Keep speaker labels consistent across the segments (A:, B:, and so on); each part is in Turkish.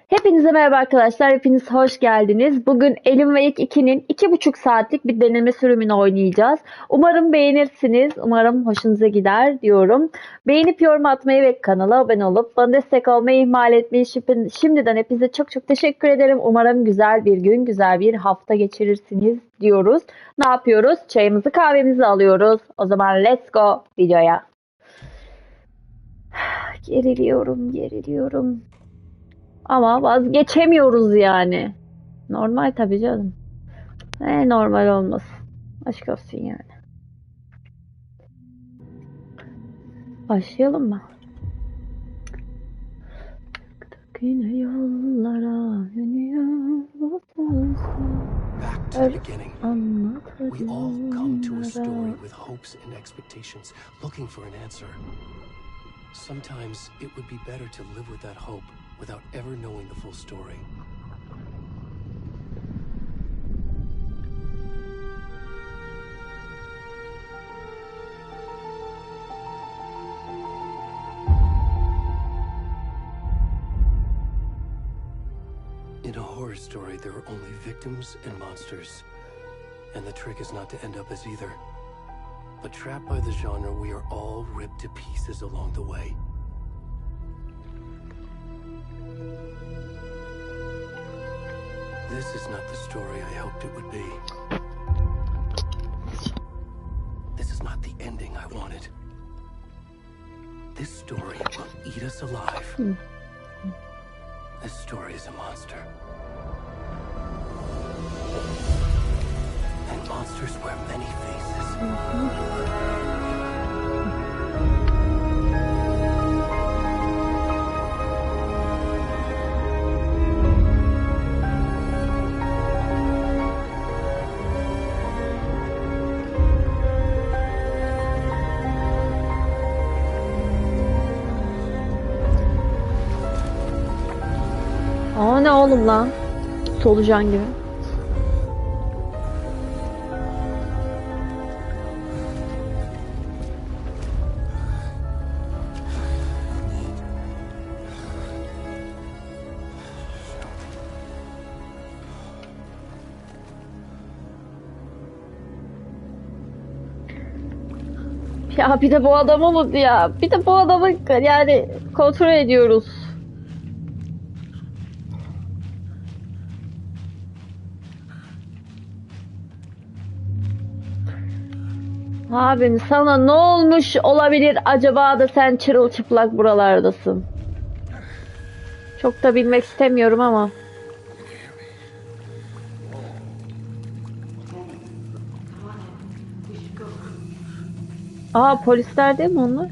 A: Hepinize merhaba arkadaşlar. Hepiniz hoş geldiniz. Bugün Elim ve İlk 2'nin 2,5 saatlik bir deneme sürümünü oynayacağız. Umarım beğenirsiniz. Umarım hoşunuza gider diyorum. Beğenip yorum atmayı ve kanala abone olup bana destek olmayı ihmal etmeyi şimdiden hepinize çok çok teşekkür ederim. Umarım güzel bir gün, güzel bir hafta geçirirsiniz diyoruz. Ne yapıyoruz? Çayımızı kahvemizi alıyoruz. O zaman let's go videoya. Geriliyorum. Ama vazgeçemiyoruz yani. Normal tabii canım. Normal olmaz. Aşk olsun yani. Başlayalım mı? Yine yollara
B: Back to the beginning. We all come to a story with hopes and expectations, looking for an answer. Sometimes it would be better to live with that hope without ever knowing the full story. In a horror story, there are only victims and monsters. And the trick is not to end up as either. But trapped by the genre, we are all ripped to pieces along the way. This is not the story I hoped it would be. This is not the ending I wanted. This story will eat us alive. This story is a monster. And monsters wear many faces.
A: Aa ne oğlum lan? Solucan gibi. Ya bir de bu adam olmadı ya. Bir de bu adamı yani kontrol ediyoruz. Abim sana ne olmuş olabilir acaba da sen çırılçıplak buralardasın. Çok da bilmek istemiyorum ama. Aa polisler değil mi onlar?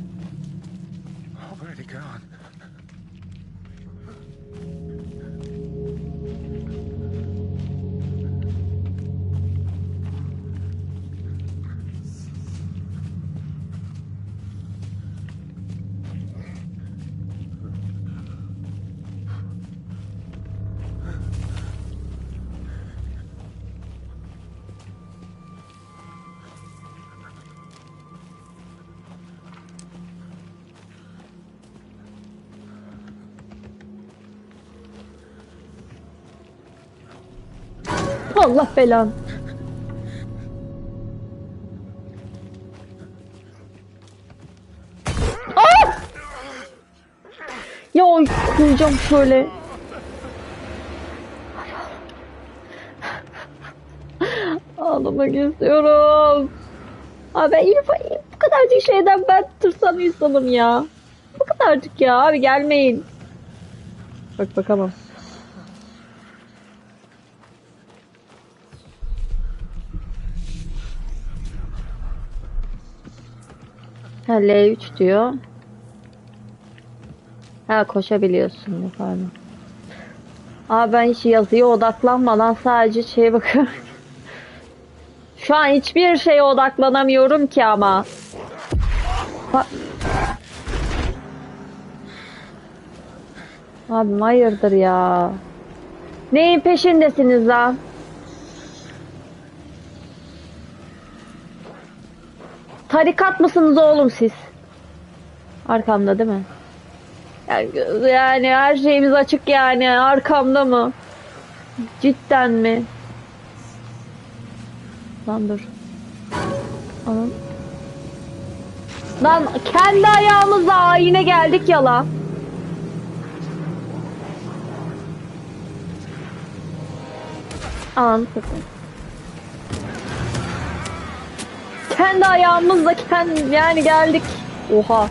A: Allah belanı. Ah! Ya koyacağım şöyle. Ağlamak istiyorum. Abi ben bu kadarcık şeyden ben tırsan insanım ya. Bu kadarcık ya abi gelmeyin. Bak bakamam. Ha L3 diyor. Ha koşabiliyorsun diyor pardon. Abi ben hiç yazıya odaklanmadan sadece şeye bakıyorum. Şu an hiçbir şeye odaklanamıyorum ki ama. Abi hayırdır ya. Neyin peşindesiniz lan? Tarikat mısınız oğlum siz? Arkamda değil mi? Yani her şeyimiz açık yani. Arkamda mı? Cidden mi? Lan dur. Anam. Lan kendi ayağımızla yine geldik ya lan. Anam. Kendi ayağımızla yani geldik. Oha.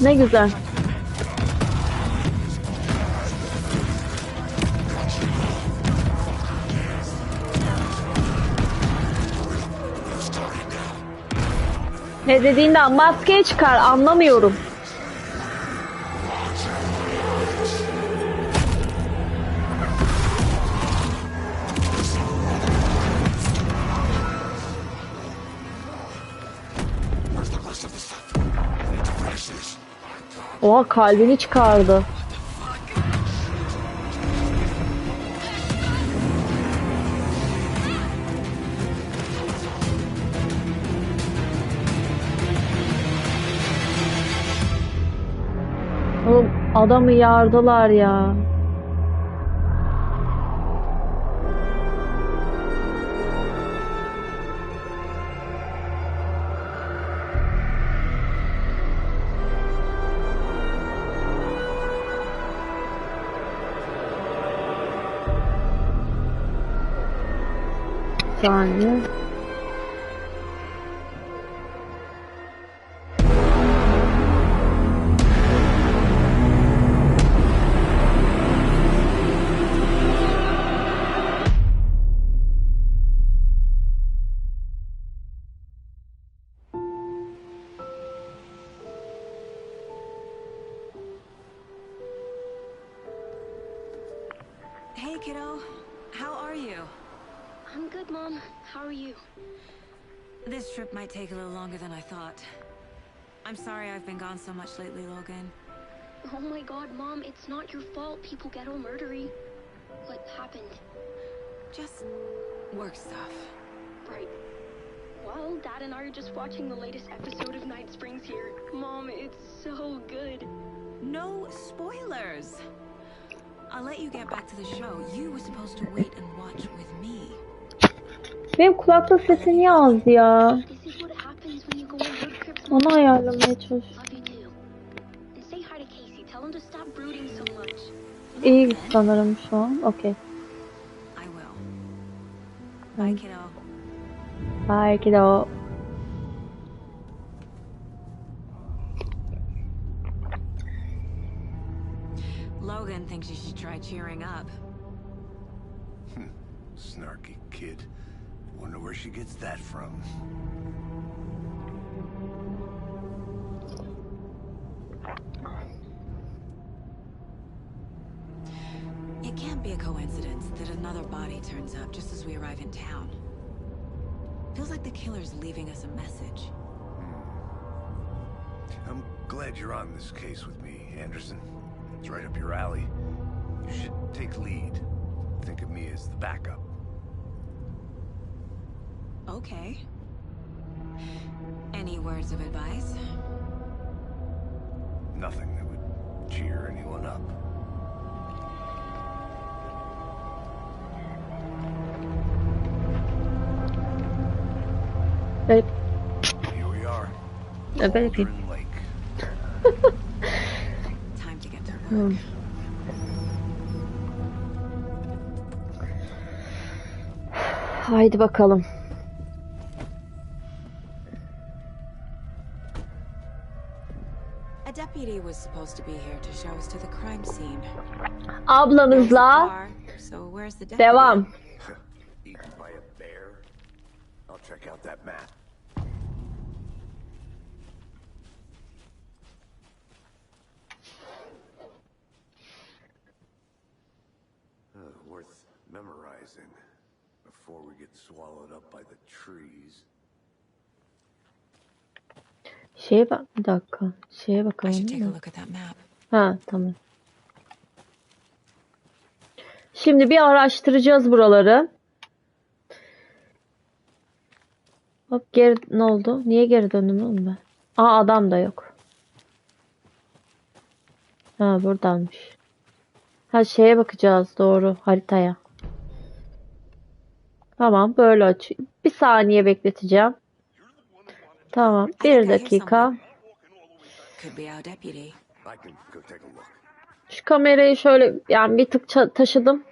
A: Ne güzel. Ne dediğinden maskeyi çıkar, anlamıyorum. Oha, kalbini çıkardı. Oğlum adamı yardılar ya. Saniye.
C: Hey, kiddo. How are you?
D: I'm good, Mom. How are you?
C: This trip might take a little longer than I thought. I'm sorry I've been gone so much lately, Logan.
D: Oh my god, Mom, it's not your fault people get all murdery. What happened?
C: Just work stuff.
D: Right. Well, Dad and I are just watching the latest episode of Night Springs here. Mom, it's so good.
C: No spoilers! I'll let you get back to the show. You were supposed to wait and watch with me.
A: Benim kulaklık sesi niye az ya?
D: This is what happens when you go on road trips.
A: Onu ayarlamaya çalış.
D: Love you too. And say hi to Casey. Tell him to stop brooding so much.
A: İyi sanırım şu an. Okey.
C: I will. Bye, kiddo.
A: Belki de o.
C: Logan thinks you should try cheering up.
E: Snarky kid. Wonder where she gets that from.
C: It can't be a coincidence that another body turns up just as we arrive in town. Feels like the killer's leaving us a message.
E: I'm glad you're on this case with me, Anderson. It's right up your alley. You should take lead. Think of me as the backup.
C: Okay. Any words of advice?
E: Nothing that would cheer anyone up.
A: Evet.
E: Here we are.
A: Evet.
E: Cauldron Lake.
C: Time to get to work.
A: Haydi bakalım.
C: A deputy was supposed to be here to show us to the crime scene.
A: Ablanızla
C: So where's the deputy?
A: devam.
E: Eaten by a bear? I'll check out that map. Worth memorizing before we get swallowed up by the trees.
A: Şeye bak, bir dakika. Şeye
C: I should
A: bakalım.
C: take a look at that map.
A: Ha, tamam. Şimdi bir araştıracağız buraları. Hop geri ne oldu? Niye geri döndüm oğlum ben? Aa adam da yok. Ha buradanmış. Ha şeye bakacağız doğru haritaya. Tamam böyle aç. Bir saniye bekleteceğim. Tamam
C: I think I
A: bir
C: hear
A: dakika.
C: someone. Could be our deputy.
E: I can go take a look.
A: Şu kamerayı şöyle yani bir tık taşıdım.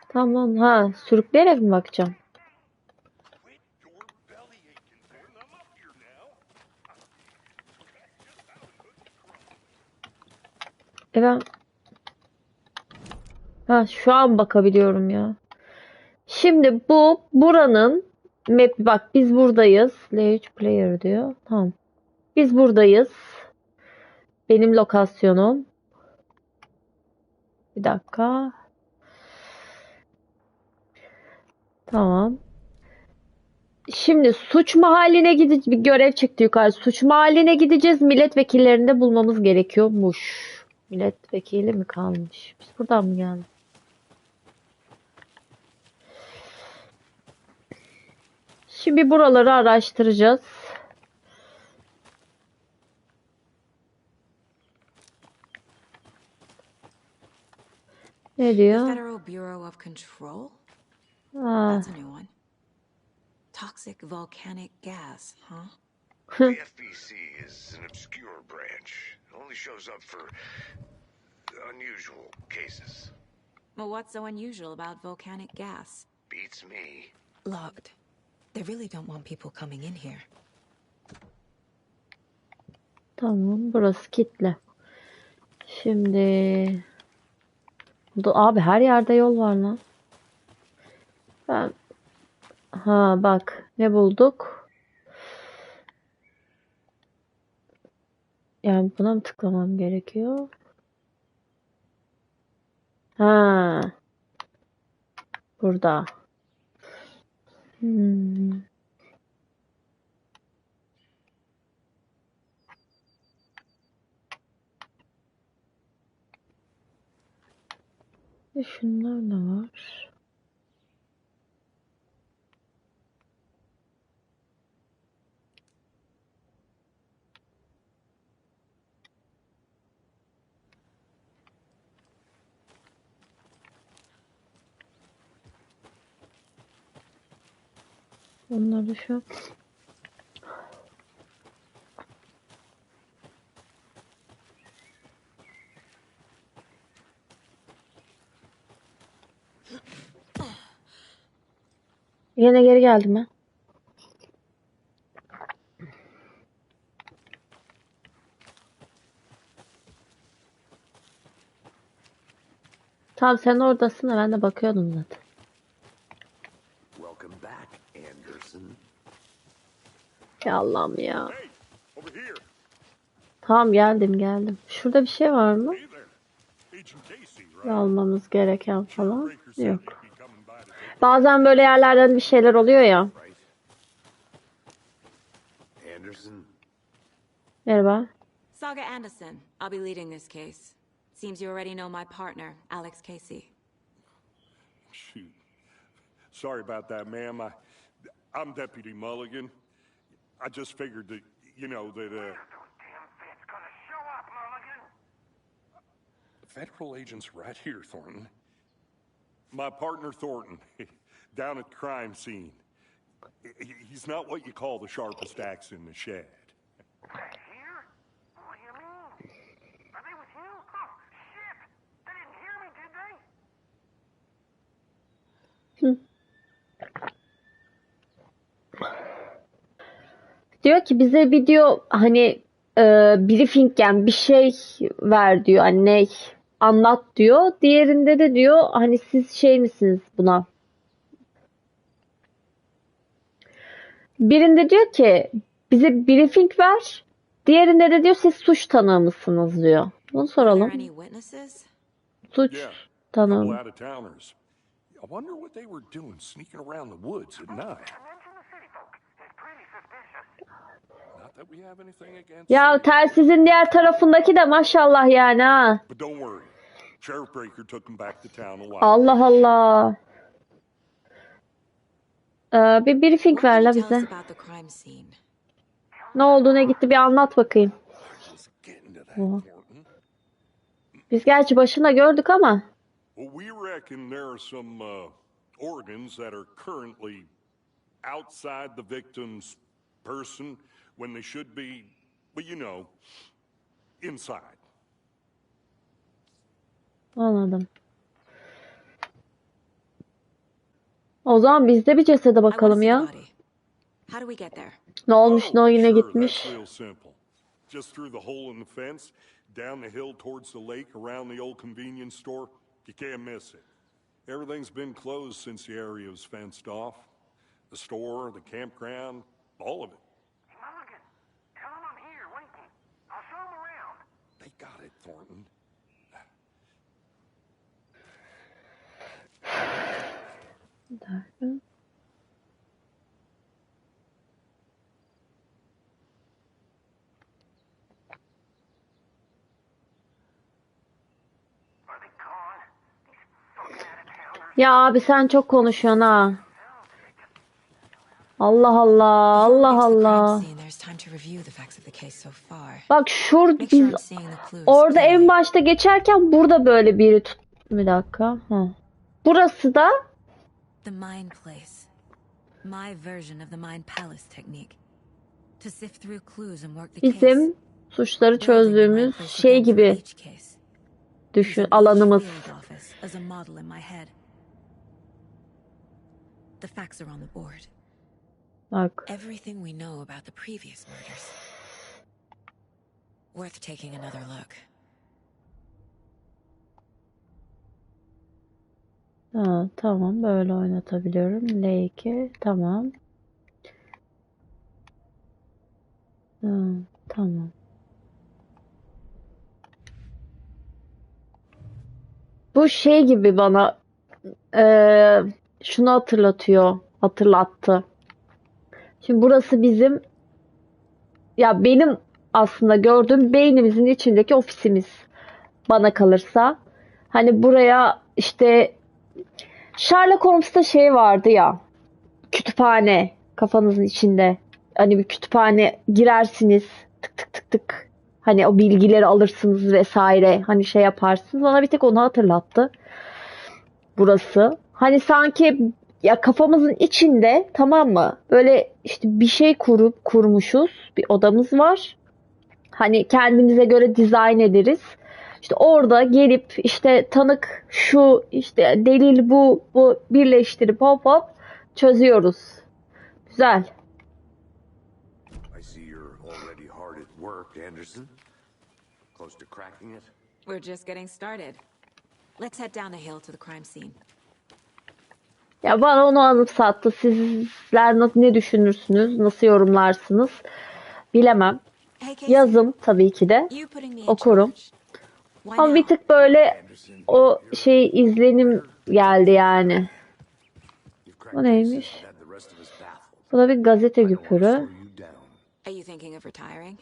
A: Tamam ha sürükleyerek mi bakacağım? Ben ha şu an bakabiliyorum ya. Şimdi bu buranın map bak biz buradayız. L3 player diyor. Tamam. Biz buradayız. Benim lokasyonum. Bir dakika. Tamam. Şimdi suç mahalline gideceğiz. Bir görev çıktı yukarı. Suç mahalline gideceğiz. Milletvekillerini de bulmamız gerekiyormuş. Milletvekili mi kalmış? Biz buradan mı geldik? Şimdi buraları araştıracağız. Ne diyor?
C: Federal Bureau of Control?
A: Aa,
C: That's a new one. Toxic volcanic gas, huh?
E: The FBC is an obscure branch. It only shows up for unusual cases.
C: Well, what's so unusual about volcanic gas?
E: Beats me.
C: Locked. They really don't want people coming in here.
A: tamam burası kitle. Şimdi abi her yerde yol var lan. Ben ha bak ne bulduk? Yani buna mı tıklamam gerekiyor? Ha burada. Hmm. Şunlar da var. Onları şu yine geri geldim ben. Tamam sen oradasın da ben de bakıyordum zaten.
E: Welcome back, Anderson.
A: Ya Allah'ım ya.
F: Hey, over here.
A: Tamam geldim. Şurada bir şey var mı?
F: Hey there. Agent Casey, right?
A: Almamız gereken falan
F: Breaker said
A: yok.
F: you'd be coming by today.
A: Bazen böyle yerlerden bir şeyler oluyor ya.
E: Right. Anderson.
A: Merhaba.
C: Saga Anderson. I'll be leading this case. Seems you already know my partner, Alex Casey.
F: Shoot. Sorry about that, ma'am. I'm Deputy Mulligan. I just figured that, you know, that, Federal agents right here, Thornton. My partner, Thornton, down at the crime scene. He's not what you call the sharpest axe in the shed.
E: Here? What do you mean? Are they with you? Oh, shit! They didn't hear me, did they?
A: Diyor ki bize video hani briefing yani bir şey ver diyor. Hani ne anlat diyor. Diğerinde de diyor hani siz şey misiniz buna? Birinde diyor ki bize briefing ver. Diğerinde de diyor siz suç tanığı mısınız diyor. Bunu
C: Are there
A: soralım.
C: any witnesses?
A: Suç
F: Yeah,
A: tanığı.
F: couple out of towners. I wonder what they were doing sneaking around the woods at night.
E: Mention the city folk. It's pretty suspicious.
F: Not that we have anything against
A: Ya
F: cities,
A: telsizin diğer tarafındaki de maşallah yani ha.
F: but don't worry. Sheriff Breaker took them back to town a while.
A: Allah Allah. Bir briefing
C: What can
A: ver
C: you
A: la
C: tell us
A: bize.
C: about the crime scene?
A: Ne oldu ne gitti bir anlat bakayım.
F: Just getting to that,
A: Oha.
F: Thornton.
A: Biz gerçi başında gördük ama.
F: Well, we reckon there are some organs that are currently outside the victim's person when they should be, well, you know, inside.
A: Anladım. O zaman biz de bir cesede
C: I want to
A: bakalım
C: see the
A: ya.
C: body. How do we get there?
A: Ne olmuş ne o yine
F: sure,
A: gitmiş.
F: that's real simple. Just through the hole in the fence, down the hill towards the lake, around the old convenience store. You can't miss it. Everything's been closed since the area was fenced off. The store, the campground, all of it.
E: Mulligan, tell him I'm here waiting. I'll show him around.
F: They got it, Thornton.
E: Are they gone? These fucking out-of-towners.
A: Ya abi sen çok konuşuyorsun ha. Allah Allah,
C: Before we
A: Allah
C: get to the crime
A: Allah.
C: scene, there's time to review the facts of the case so far.
A: Bak şurada
C: Make sure
A: biz
C: I'm seeing the clues
A: orada en
C: clearly.
A: başta geçerken burada böyle biri tut. Bir dakika. Ha. Burası da
C: The mind place. My version of the mind palace technique. To sift through clues and work the case.
A: bizim suçları
C: Building the mind
A: çözdüğümüz
C: place
A: şey
C: again for
A: gibi
C: each case.
A: düşün
C: Using each
A: alanımız.
C: field office as a model in my head. The facts are on the board.
A: Bak.
C: Everything we know about the previous murders. Worth taking another look.
A: Ha, tamam böyle oynatabiliyorum. L2 tamam. Ha, tamam. Bu şey gibi bana şunu hatırlattı. Şimdi burası bizim ya benim aslında gördüğüm beynimizin içindeki ofisimiz bana kalırsa. Hani buraya işte Sherlock Holmes'ta şey vardı ya kütüphane kafanızın içinde. Hani bir kütüphane girersiniz tık tık tık tık. Hani o bilgileri alırsınız vesaire. Hani şey yaparsınız. Bana bir tek onu hatırlattı. Burası. Hani sanki ya kafamızın içinde tamam mı? Böyle işte bir şey kurmuşuz. Bir odamız var. Hani kendimize göre dizayn ederiz. İşte orada gelip işte tanık şu işte delil bu birleştirip hop hop çözüyoruz. Güzel.
E: I see you're already hard at work, Anderson. Close to cracking it?
C: We're just getting started. Let's head down the hill to the crime scene.
A: Ya bana onu anımsattı. Sizler ne düşünürsünüz? Nasıl yorumlarsınız? Bilemem.
C: Hey Casey,
A: Yazın tabii ki de.
C: you putting me in
A: Okurum.
C: charge. Why
A: Ama bir
C: now?
A: tık böyle o şey izlenim geldi yani.
E: You've cracked
A: O
E: the case
A: neymiş?
E: and had the rest of us baffled.
A: Bu da bir gazete
E: I don't want to
A: güpürü.
E: slow you down.
C: Are you thinking of retiring?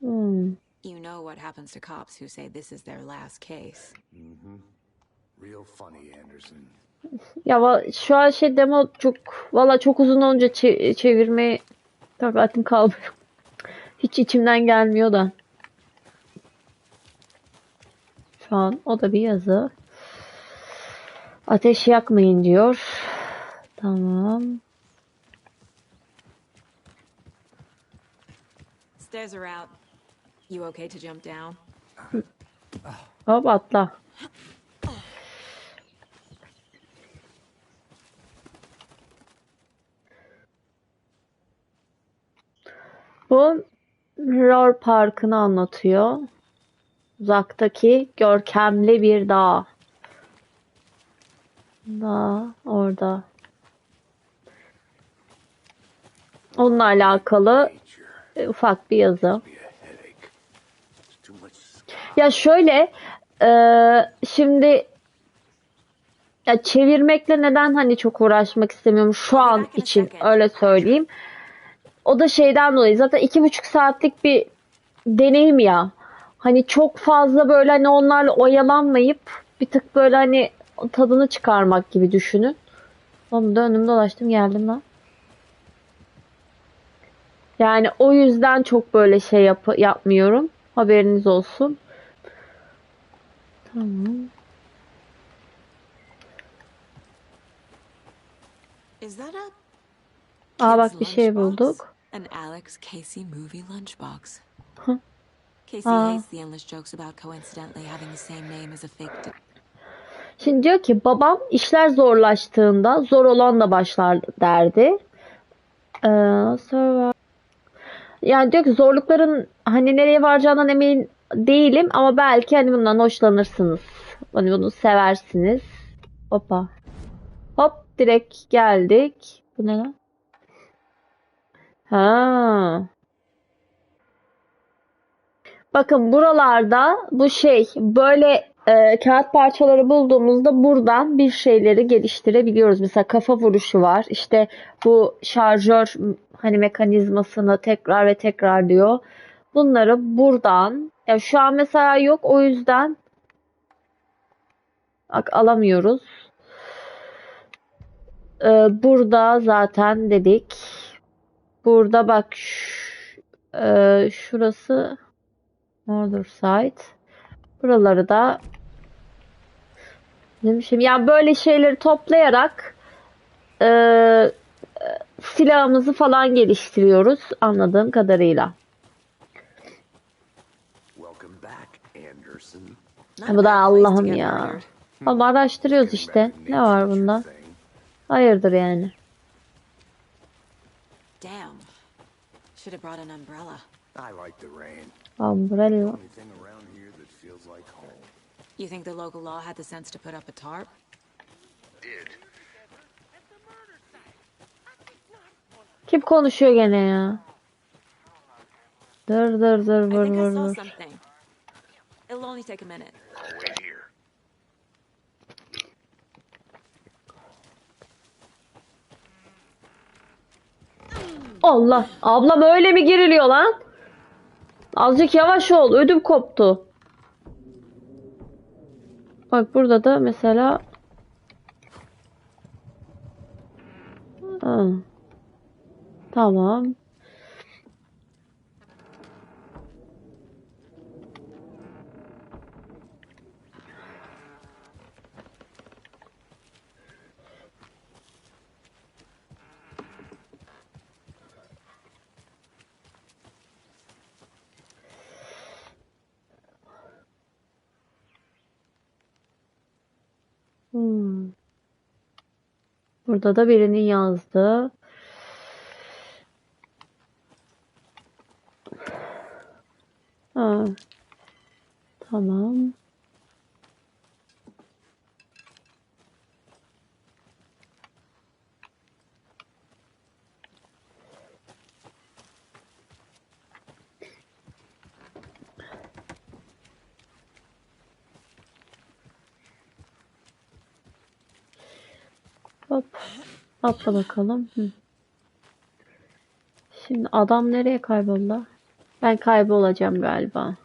A: Hmm.
C: You know what happens to cops who say this is their last case.
E: Real funny, Anderson.
A: Ya şu an şey demo çok uzun olunca çevirmeye takatim kalmıyor. Hiç içimden gelmiyor da. Şu an o da bir yazı. Ateş yakmayın diyor. Tamam.
C: Stairs are out. You okay to jump down?
A: Hop atla. Bu Ror Parkı'nı anlatıyor. Uzaktaki görkemli bir dağ. Dağ orada. Onunla alakalı ufak bir yazı.
E: Be a headache. There's too much stuff.
A: Ya şöyle şimdi ya çevirmekle neden hani çok uğraşmak istemiyorum şu an için öyle söyleyeyim. O da şeyden dolayı zaten 2,5 saatlik bir deneyim ya. Hani çok fazla böyle hani onlarla oyalanmayıp bir tık böyle hani tadını çıkarmak gibi düşünün. Oğlum döndüm dolaştım geldim lan. Yani o yüzden çok böyle şey yapmıyorum. Haberiniz olsun. Tamam.
C: Is that a
A: Aa
C: kid's
A: bak bir şey
C: lunchbox?
A: bulduk.
C: An Alex Casey movie lunchbox.
A: Hı.
C: Casey
A: Aa.
C: hates the endless jokes about coincidentally having the same name as a fake.
A: Şimdi diyor ki babam işler zorlaştığında zor olanla başlar derdi. Sonra yani diyor ki zorlukların hani nereye varacağından emin değilim ama belki hani bundan hoşlanırsınız. Hani bunu seversiniz. Hoppa. Hop direkt geldik. Bu ne lan? Ha. Bakın buralarda bu şey böyle kağıt parçaları bulduğumuzda buradan bir şeyleri geliştirebiliyoruz. Mesela kafa vuruşu var. İşte bu şarjör hani mekanizmasını tekrar ve tekrar diyor. Bunları buradan ya şu an mesela yok o yüzden bak alamıyoruz. Burada zaten dedik. Burada bak şurası Order site. Buraları da demişim. Yani böyle şeyleri toplayarak e, silahımızı falan geliştiriyoruz anladığım kadarıyla.
E: Welcome back, Anderson.
C: Not a
A: Bu da
C: bad place to
A: Allah'ım
C: get
A: ya.
C: murdered.
A: Ama araştırıyoruz işte. Ne var bunda? Hayırdır yani.
C: Damn. Should have brought an umbrella.
E: I like the rain.
A: Umbrella.
E: Only thing around here that feels like home.
C: You think the local law had the sense to put up a tarp?
E: Did.
A: Kim konuşuyor gene ya? Dur dur dur
C: I
A: vur
C: think I
A: vur
C: saw
A: vur.
C: something. It'll only take a minute.
E: I'll wait here.
A: Allah. Ablam öyle mi giriliyor lan? Azıcık yavaş ol. Ödüm koptu. Bak burada da mesela ha. Tamam. Burada da birinin yazdığı. Ha. Tamam. Hop. Atla bakalım. Hı. Şimdi adam nereye kayboldu? Ben kaybolacağım galiba.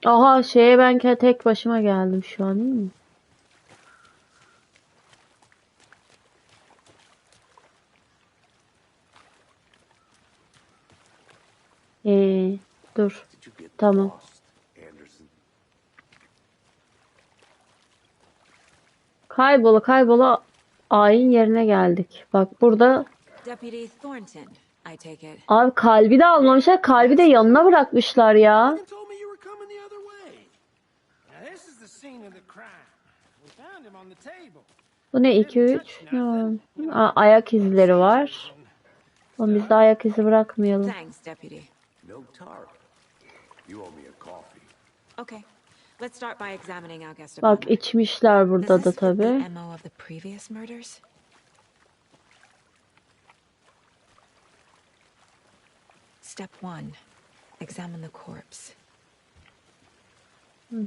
A: Aha şeye ben tek başıma geldim şu an değil mi? Dur.
E: Did you get
A: Tamam.
E: lost, Anderson?
A: Kaybola ayin yerine geldik. Bak burada
C: Deputy Thornton, I take it.
A: abi kalbi de almamışlar. Kalbi de yanına bırakmışlar ya.
G: Morgan told me you were coming the other way. Now this is the scene of the crime. We found him on the table.
A: Bu ne 2 3? Ne var? Aa, ayak izleri var. Oğlum biz de ayak izi bırakmayalım.
C: Thanks, Deputy.
E: No tarp. You owe me a coffee.
C: Okay, let's start by examining our guest
A: Bak
C: apartment.
A: içmişler
C: Does
A: burada da
C: this fit the
A: tabii.
C: MO of the previous murders? Step 1. Examine the corpse.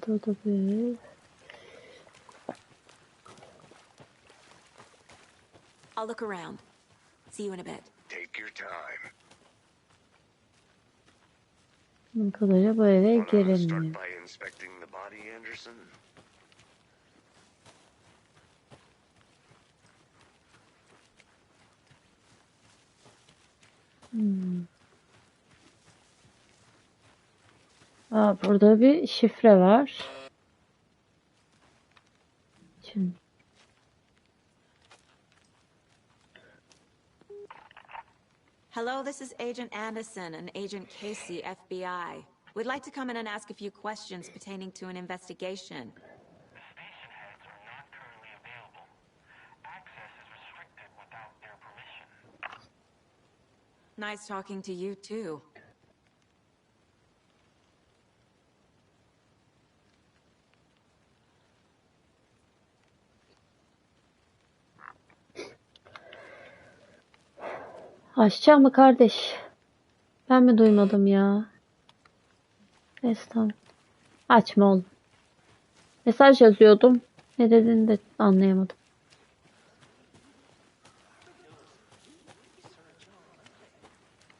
A: Tabii.
C: I'll look around. See you in a bit.
E: Take your time.
A: Ne kadarıyla bu eve
E: Wanna start
A: girilmiyor.
E: by inspecting the body, Anderson?
A: Burada bir şifre var. Şimdi
C: Hello, this is Agent Anderson and Agent Casey, FBI. We'd like to come in and ask a few questions pertaining to an investigation.
H: Station heads are not currently available. Access is restricted without their permission.
C: Nice talking to you, too.
A: açacak mı kardeş? Ben mi duymadım ya? Neyse tamam. Açma oğlum. Mesaj yazıyordum. Ne dediğini de anlayamadım.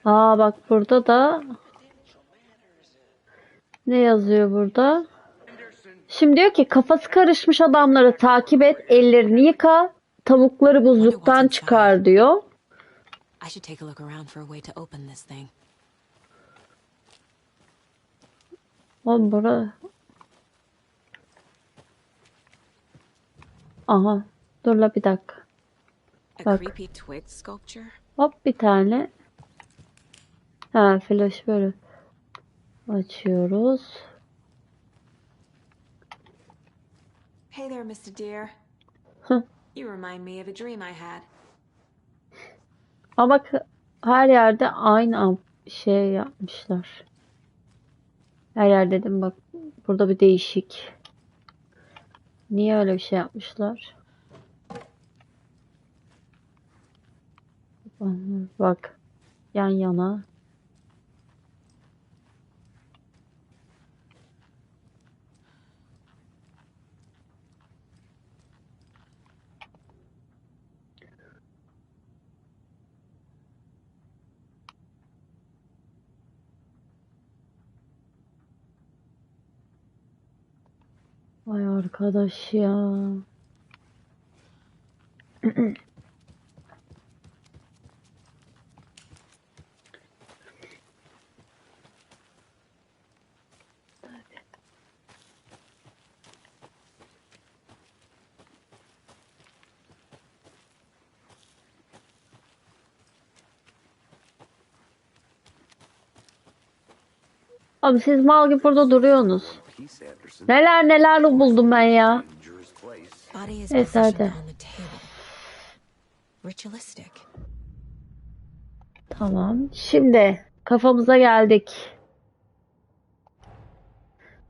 A: Bak burada da ne yazıyor burada? Şimdi diyor ki kafası karışmış adamları takip et, ellerini yıka, tavukları buzluktan çıkar diyor.
C: I should take a look around for a way to open this thing.
A: Oğlum bura. Aha. Dur la bir dakika.
C: A
A: Bak.
C: creepy twig sculpture?
A: Hop bir tane. Flash böyle. Açıyoruz.
C: Hey there, Mr. Deer.
A: Heh.
C: You remind me of a dream I had.
A: Ama bak her yerde aynı şey yapmışlar. Her yer dedim bak. Burada bir değişik. Niye öyle bir şey yapmışlar? Bak. Yan yana. Vay arkadaş ya. Abi siz mal gibi burada duruyorsunuz. Neler buldum ben ya.
C: Body is
A: Neyse
C: positioned
A: hadi.
C: on the table. Ritualistic.
A: Tamam. Şimdi kafamıza geldik.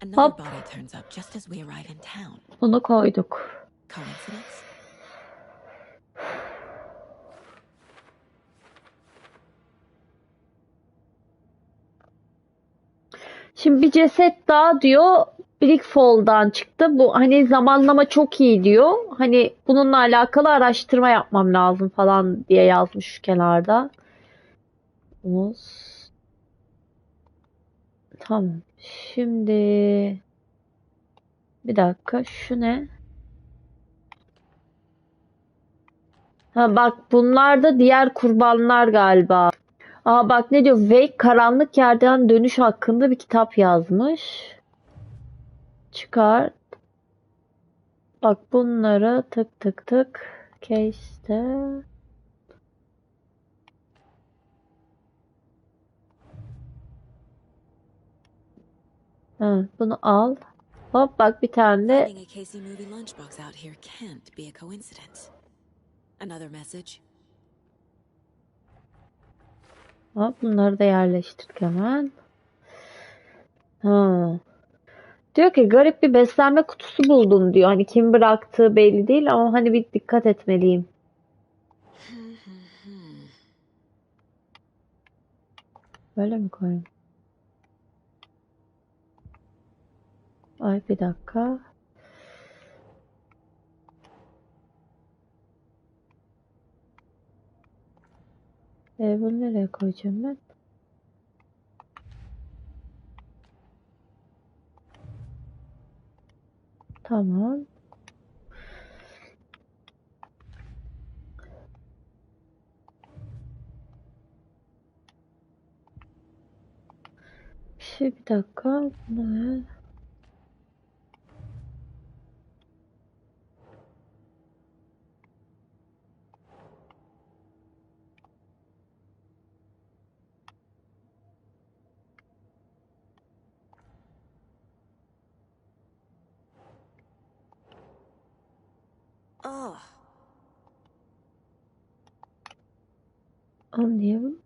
C: Another
A: Hop.
C: body turns up just as we arrive in town.
A: Bunu koyduk.
C: Coincidence?
A: Şimdi bir ceset daha diyor. Brickfall'dan çıktı. Bu hani zamanlama çok iyi diyor. Hani bununla alakalı araştırma yapmam lazım falan diye yazmış şu kenarda. Tamam. Şimdi bir dakika. Şu ne? Bak bunlar da diğer kurbanlar galiba. Bak ne diyor? Wake karanlık yerden dönüş hakkında bir kitap yazmış. Çıkar. Bak bunları tık tık tık. Case'te. Bunu al. Hop bak bir tane de
C: Finding a Casey movie lunchbox out here can't be a coincidence. Another message.
A: hop bunları da yerleştirdik hemen. Diyor ki garip bir beslenme kutusu buldum diyor. Hani kim bıraktığı belli değil ama hani bir dikkat etmeliyim. Böyle mi koyayım? Ay bir dakika. Bunu nereye koyacağım ben? Tamam. Bir dakika. Ne?
C: Oh,
A: Anlayalım.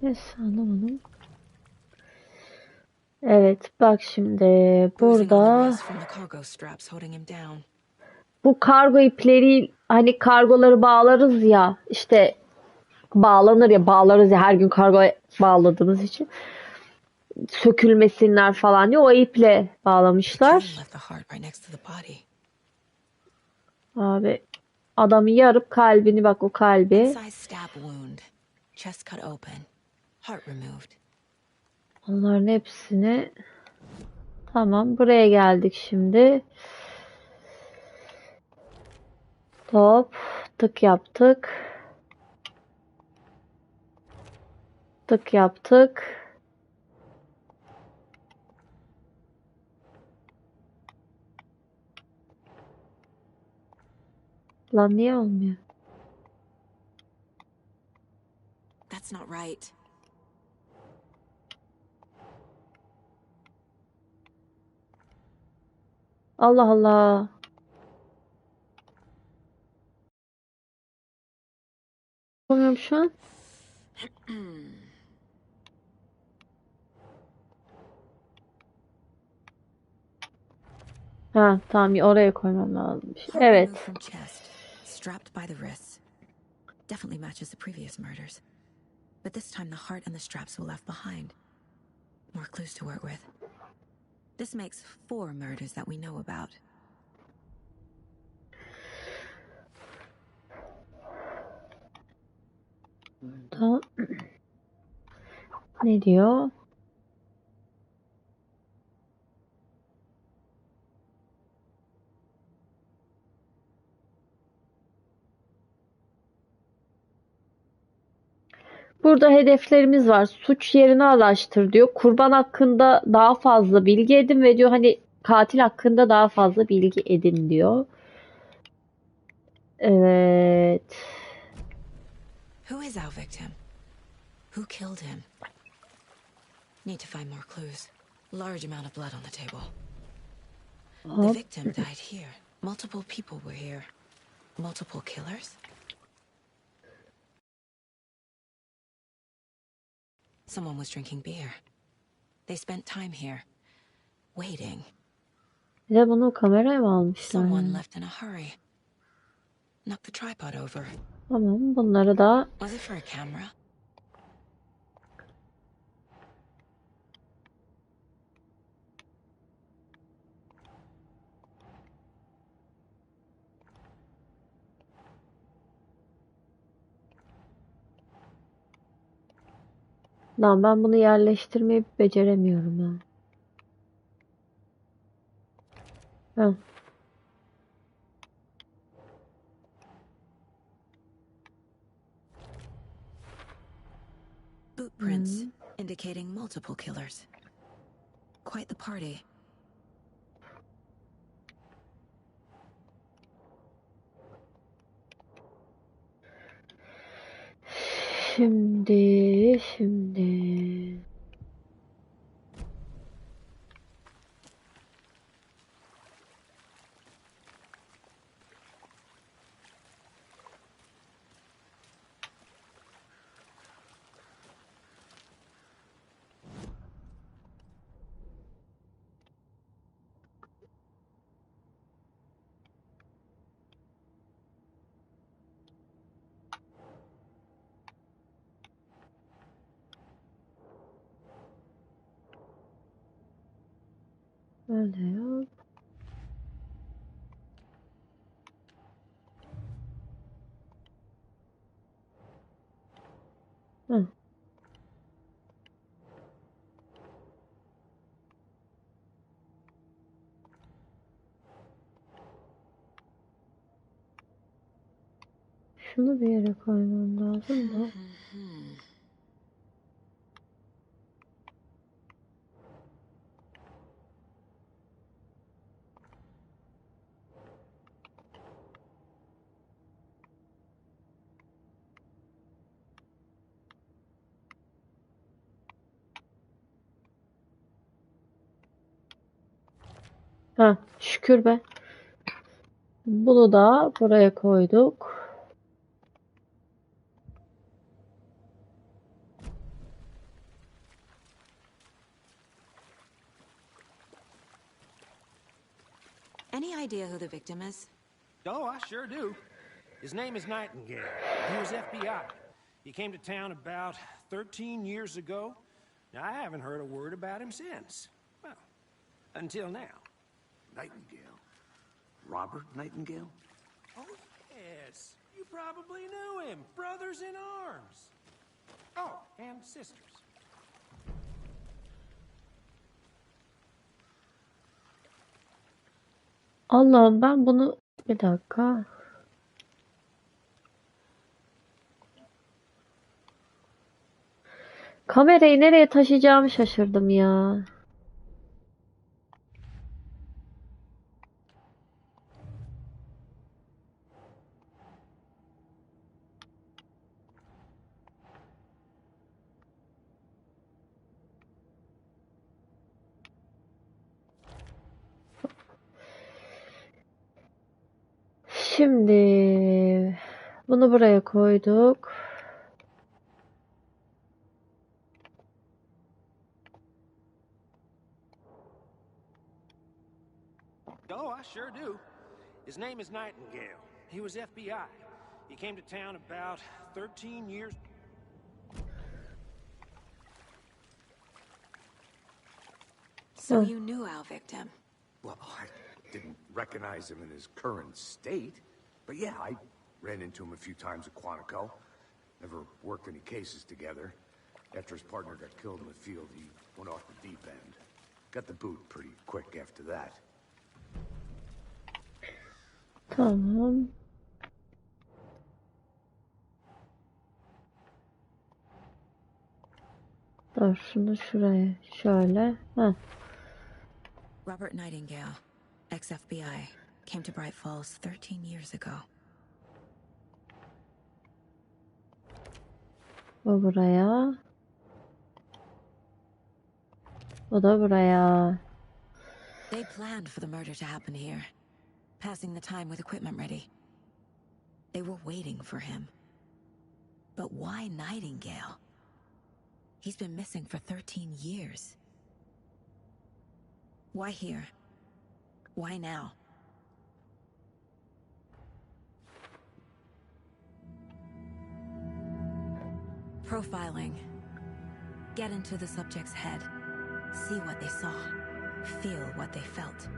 A: Neyse anlamadım. Evet bak şimdi
C: bruising on the
A: burada
C: wrist from the cargo straps holding him down.
A: bu kargo ipleri hani kargoları bağlarız ya işte bağlanır ya bağlarız ya her gün kargo bağladığımız için sökülmesinler falan diye o iple
C: The killing
A: bağlamışlar.
C: left the heart right next to the body.
A: Abi adamı yarıp kalbini bak o kalbi.
C: Inside stab wound, chest cut open, heart removed.
A: Onların hepsini tamam buraya geldik şimdi. Top tık yaptık. Tık yaptık. Lan niye olmuyor?
C: That's not right.
A: Allah Allah. Yapamıyorum şu an. Ha tamam oraya koymam lazım.
C: Heart removed
A: Evet.
C: from chest, strapped by the wrists. Definitely matches the previous murders. But this time the heart and the straps were left behind. More clues to work with. This makes 4 murders that we know about.
A: Tamam. Ne diyor? Burada hedeflerimiz var. Suç yerini araştır diyor. Kurban hakkında daha fazla bilgi edin ve diyor hani katil hakkında daha fazla bilgi edin diyor. Evet.
C: Who is our victim? Who killed him? Need to find more clues. Large amount of blood on the table. The
A: Hop.
C: victim died here. Multiple people were here. Multiple killers? Someone was drinking beer. They spent time here, waiting.
A: Bir de bunu kameraya mı almışlar?
C: Someone
A: Yani?
C: left in a hurry. Knocked the tripod over.
A: Tamam bunları da
C: Was it for a camera?
A: lan ben bunu yerleştirmeyi beceremiyorum ya. Heh.
C: Boot prints indicating multiple killers. Quite the party.
A: Şimdi. Öyle ya. Hı. Şunu bir yere koymam lazım da. Ha, şükür be. Bunu da buraya koyduk.
C: Any idea who the victim is?
G: Oh, I sure do. His name is Nightingale. He was FBI. He came to town about 13 years ago. Now, I haven't heard a word about him since. Well, until now.
E: Nightingale? Robert Nightingale?
G: Oh, yes. You probably knew him. Brothers in arms. Oh, and sisters.
A: Allah'ım ben bunu bir dakika. Kamerayı nereye taşıyacağımı şaşırdım ya. Şimdi bunu buraya koyduk.
G: Oh, I sure do. His name is Nightingale. He was FBI. He came to town about 13 years.
C: So you knew our victim.
E: Well, I didn't recognize him in his current state. But yeah, I ran into him a few times at Quantico. Never worked any cases together. After his partner got killed in the field, he went off the deep end. Got the boot pretty quick after that.
A: Tamam. Dur şunu şuraya şöyle. Heh.
C: Robert Nightingale, ex-FBI, came to Bright Falls 13 years ago.
A: Bu buraya. Bu da buraya.
C: They planned for the murder to happen here, passing the time with equipment ready. They were waiting for him. But why Nightingale? He's been missing for 13 years. Why here? Why now? Profiling. Get into the subject's head. See what they saw. Feel what they felt.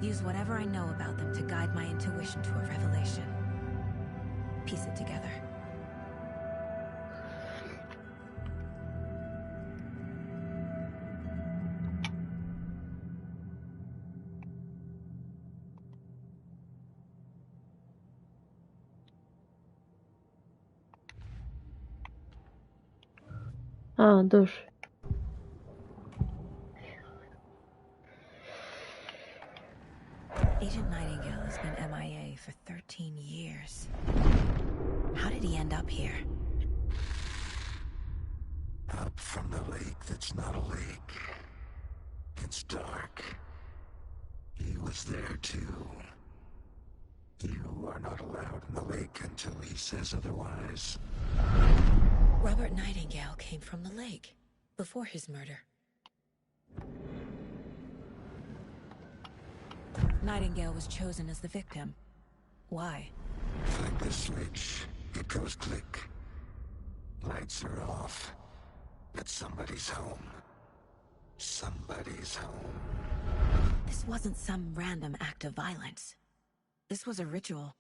C: Use whatever I know about them to guide my intuition to a revelation. Piece it together.
A: Ha dur.
C: Agent Nightingale has been MIA for 13 years. How did he end up here?
I: Up from the lake that's not a lake. It's dark. He was there too. You are not allowed in the lake until he says otherwise.
C: Robert Nightingale came from the lake before his murder. Nightingale was chosen as the victim. Why?
I: Flick the switch, it goes click. Lights are off. But somebody's home. Somebody's home.
C: This wasn't some random act of violence. This was a ritual.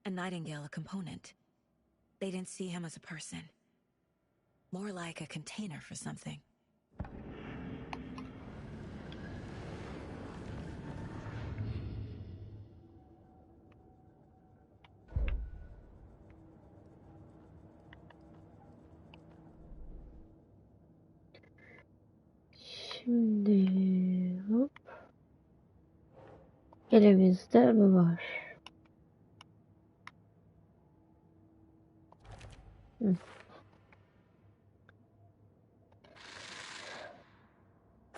C: A Nightingale a component. They didn't see him as a person. More like a container for something.
A: Şimdi hop. Elimizde bu var. Hı.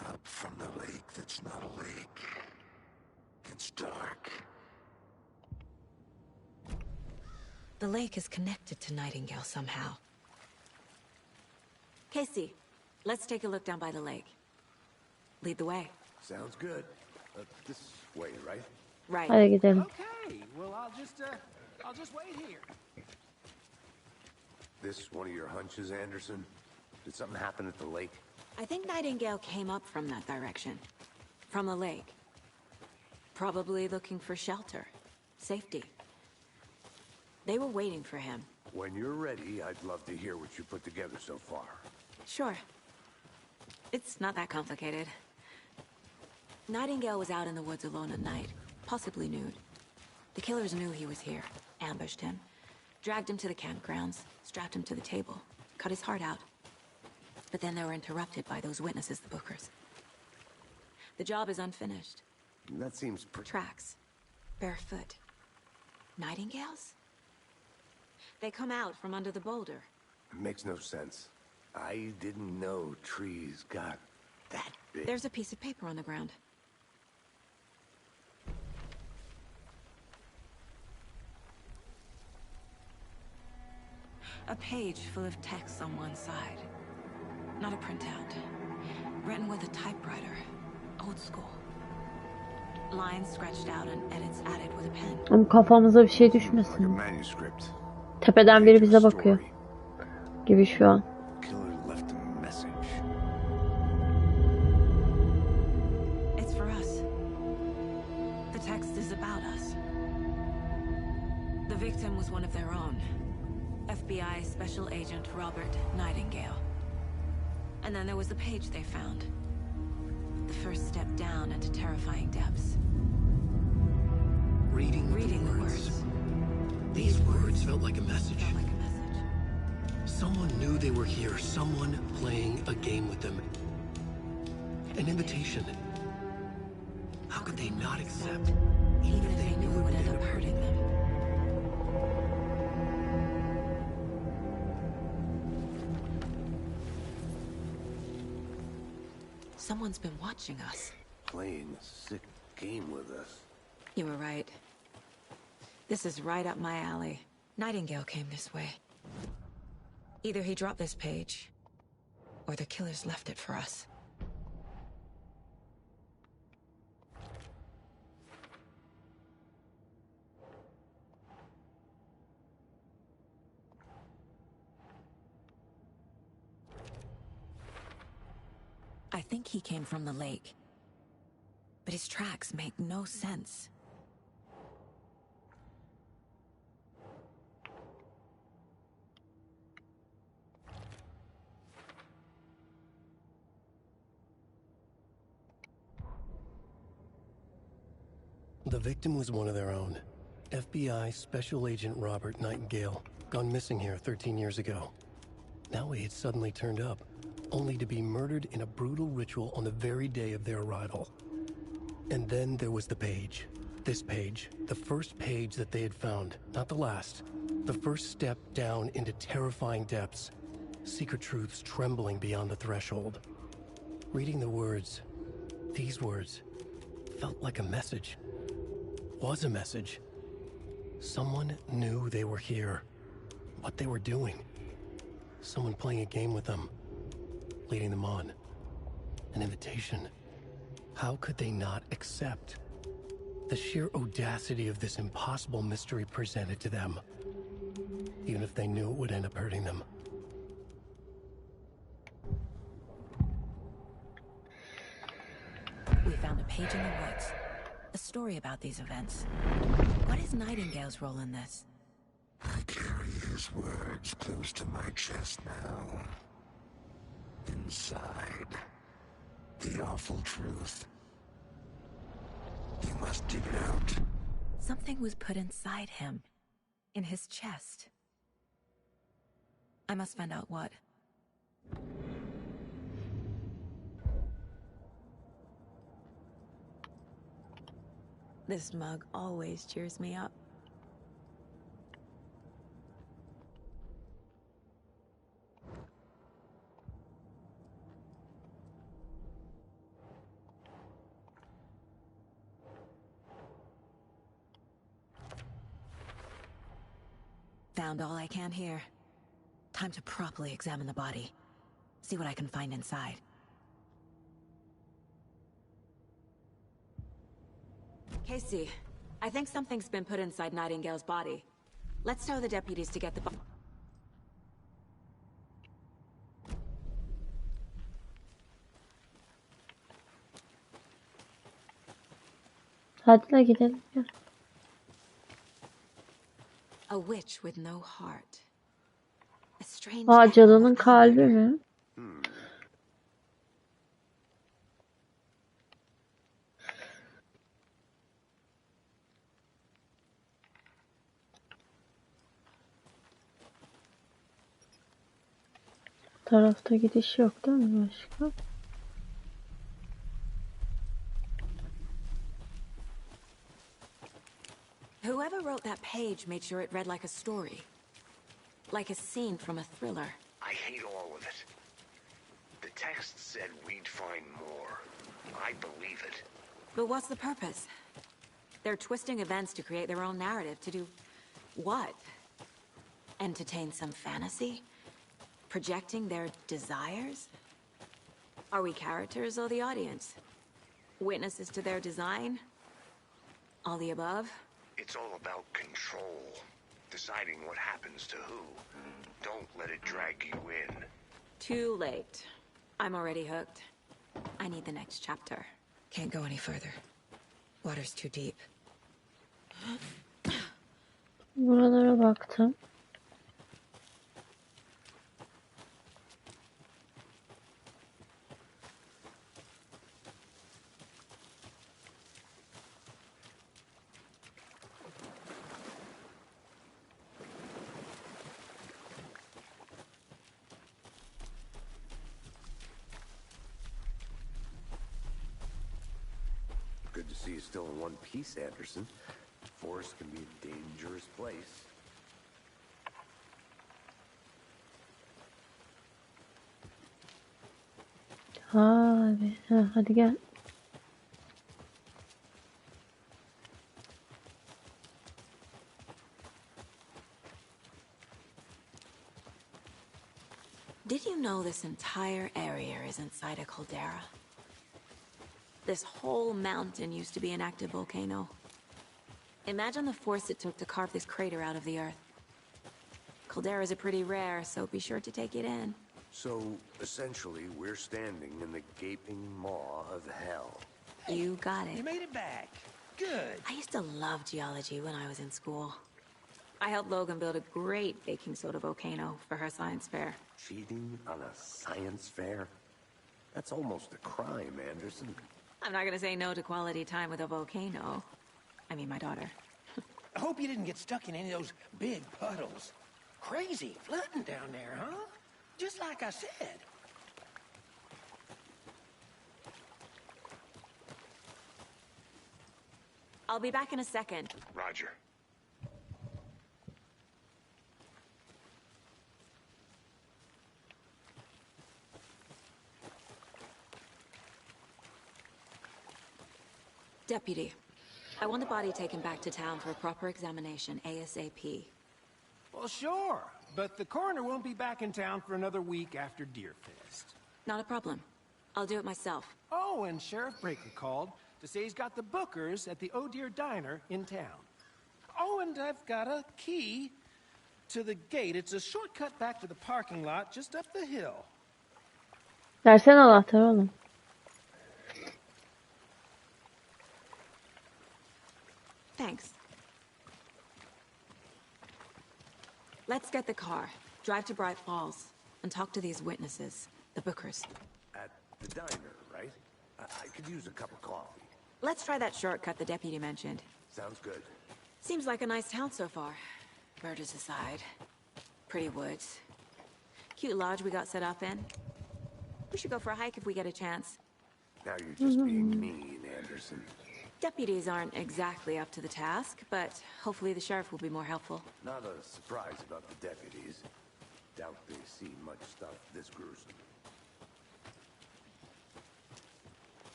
I: Up from the lake that's not a lake. It's dark.
C: The lake is connected to Nightingale somehow. Casey, let's take a look down by the lake. Lead the way.
E: Sounds good. This way, right?
C: Right.
A: Hadi gidelim.
G: Okay, well, I'll just wait here.
E: This one of your hunches, Anderson? Did something happen at the lake?
C: I think Nightingale came up from that direction. From the lake. Probably looking for shelter. Safety. They were waiting for him.
E: When you're ready, I'd love to hear what you put together so far.
C: Sure. It's not that complicated. Nightingale was out in the woods alone at night, possibly nude. The killers knew he was here, ambushed him, dragged him to the campgrounds, strapped him to the table, cut his heart out. But then they were interrupted by those witnesses, the Bookers. The job is unfinished.
E: That seems pretty...
C: Tracks. Barefoot. Nightingales? They come out from under the boulder.
E: It makes no sense. I didn't know trees got that big.
C: There's a piece of paper on the ground. A page full of text on one side. Not a printout. Written with a typewriter. Old school. Lines scratched out and edits added with a pen.
A: Ama kafamıza bir şey
E: Like a
A: düşmesin.
E: manuscript.
A: Tepeden biri bize bakıyor. Gibi şu an.
E: Killer left a message.
C: It's for us. The text is about us. The victim was one of their own. FBI Special Agent Robert Nightingale. And then there was the page they found. The first step down into terrifying depths.
B: Reading
C: the words.
B: These words felt like a message.
C: Felt like a message.
B: Someone knew they were here. Someone playing a game with them. An invitation. How could they not accept?
C: Even if they knew it would end up hurting them. Someone's been watching us.
E: Playing a sick game with us.
C: You were right. This is right up my alley. Nightingale came this way. Either he dropped this page, or the killers left it for us. I think he came from the lake. But his tracks make no sense.
B: The victim was one of their own. FBI Special Agent Robert Nightingale, gone missing here 13 years ago. Now he had suddenly turned up, only to be murdered in a brutal ritual on the very day of their arrival. And then there was the page. This page, the first page that they had found, not the last. The first step down into terrifying depths. Secret truths trembling beyond the threshold. Reading the words, these words, felt like a message. Was a message. Someone knew they were here. What they were doing. Someone playing a game with them. Leading them on. An invitation. How could they not accept? The sheer audacity of this impossible mystery presented to them. Even if they knew it would end up hurting them.
C: We found a page in the woods. A story about these events. What is Nightingale's role in this?
I: I carry his words close to my chest now. Inside, the awful truth. You must dig it out.
C: Something was put inside him. In his chest. I must find out what. This mug always cheers me up. Found all I can here. Time to properly examine the body. See what I can find inside. Casey, I think something's been put inside Nightingale's body. Let's tell the deputies to get the body.
A: Hadi de gidelim. Gel.
C: A witch with no heart. A strange
A: Aa,
C: echo
A: cadının
C: of
A: kalbi
C: anger.
A: mi? Tarafta gidiş yok değil mi başka?
C: Whoever wrote that page made sure it read like a story. Like a scene from a thriller.
E: I hate all of it. The text said we'd find more. I believe it.
C: But what's the purpose? They're twisting events to create their own narrative. To do what? Entertain some fantasy? Projecting their desires? Are we characters or the audience? Witnesses to their design? All the above?
E: It's all about control. Deciding what happens to who. Don't let it drag you in.
C: Too late. I'm already hooked. I need the next chapter. Can't go any further. Water's too deep.
A: Buralara baktım.
E: Good to see you still in one piece, Anderson. Forest can be a dangerous place.
A: Abi. Ha, hadi gel.
C: Did you know this entire area is inside a caldera? This whole mountain used to be an active volcano. Imagine the force it took to carve this crater out of the earth. Calderas are pretty rare, so be sure to take it in.
E: So, essentially, we're standing in the gaping maw of hell.
C: You got it.
G: You made it back. Good.
C: I used to love geology when I was in school. I helped Logan build a great baking soda volcano for her science fair.
E: Cheating on a science fair? That's almost a crime, Anderson.
C: I'm not gonna say no to quality time with a volcano. I mean, my daughter.
G: I hope you didn't get stuck in any of those big puddles. Crazy flooding down there, huh? Just like I said.
C: I'll be back in a second.
E: Roger.
C: Deputy, I want the body taken back to town for a proper examination, ASAP.
G: Well, sure. But the coroner won't be back in town for another week after Deerfest.
C: Not a problem. I'll do it myself.
G: Oh, and Sheriff Breaker called to say he's got the bookers at the Oh Dear Diner in town. Oh, and I've got a key to the gate. It's a shortcut back to the parking lot just up the hill.
A: Versene anahtarı oğlum.
C: Thanks. Let's get the car, drive to Bright Falls, and talk to these witnesses, the Bookers.
E: At the diner, right? I could use a cup of coffee.
C: Let's try that shortcut the deputy mentioned.
E: Sounds good.
C: Seems like a nice town so far. Murders aside. Pretty woods. Cute lodge we got set up in. We should go for a hike if we get a chance.
E: Now you're just being mean, Anderson.
C: Deputies aren't exactly up to the task, but hopefully the sheriff will be more helpful.
E: Not a surprise about the deputies. Doubt they see much stuff this gruesome.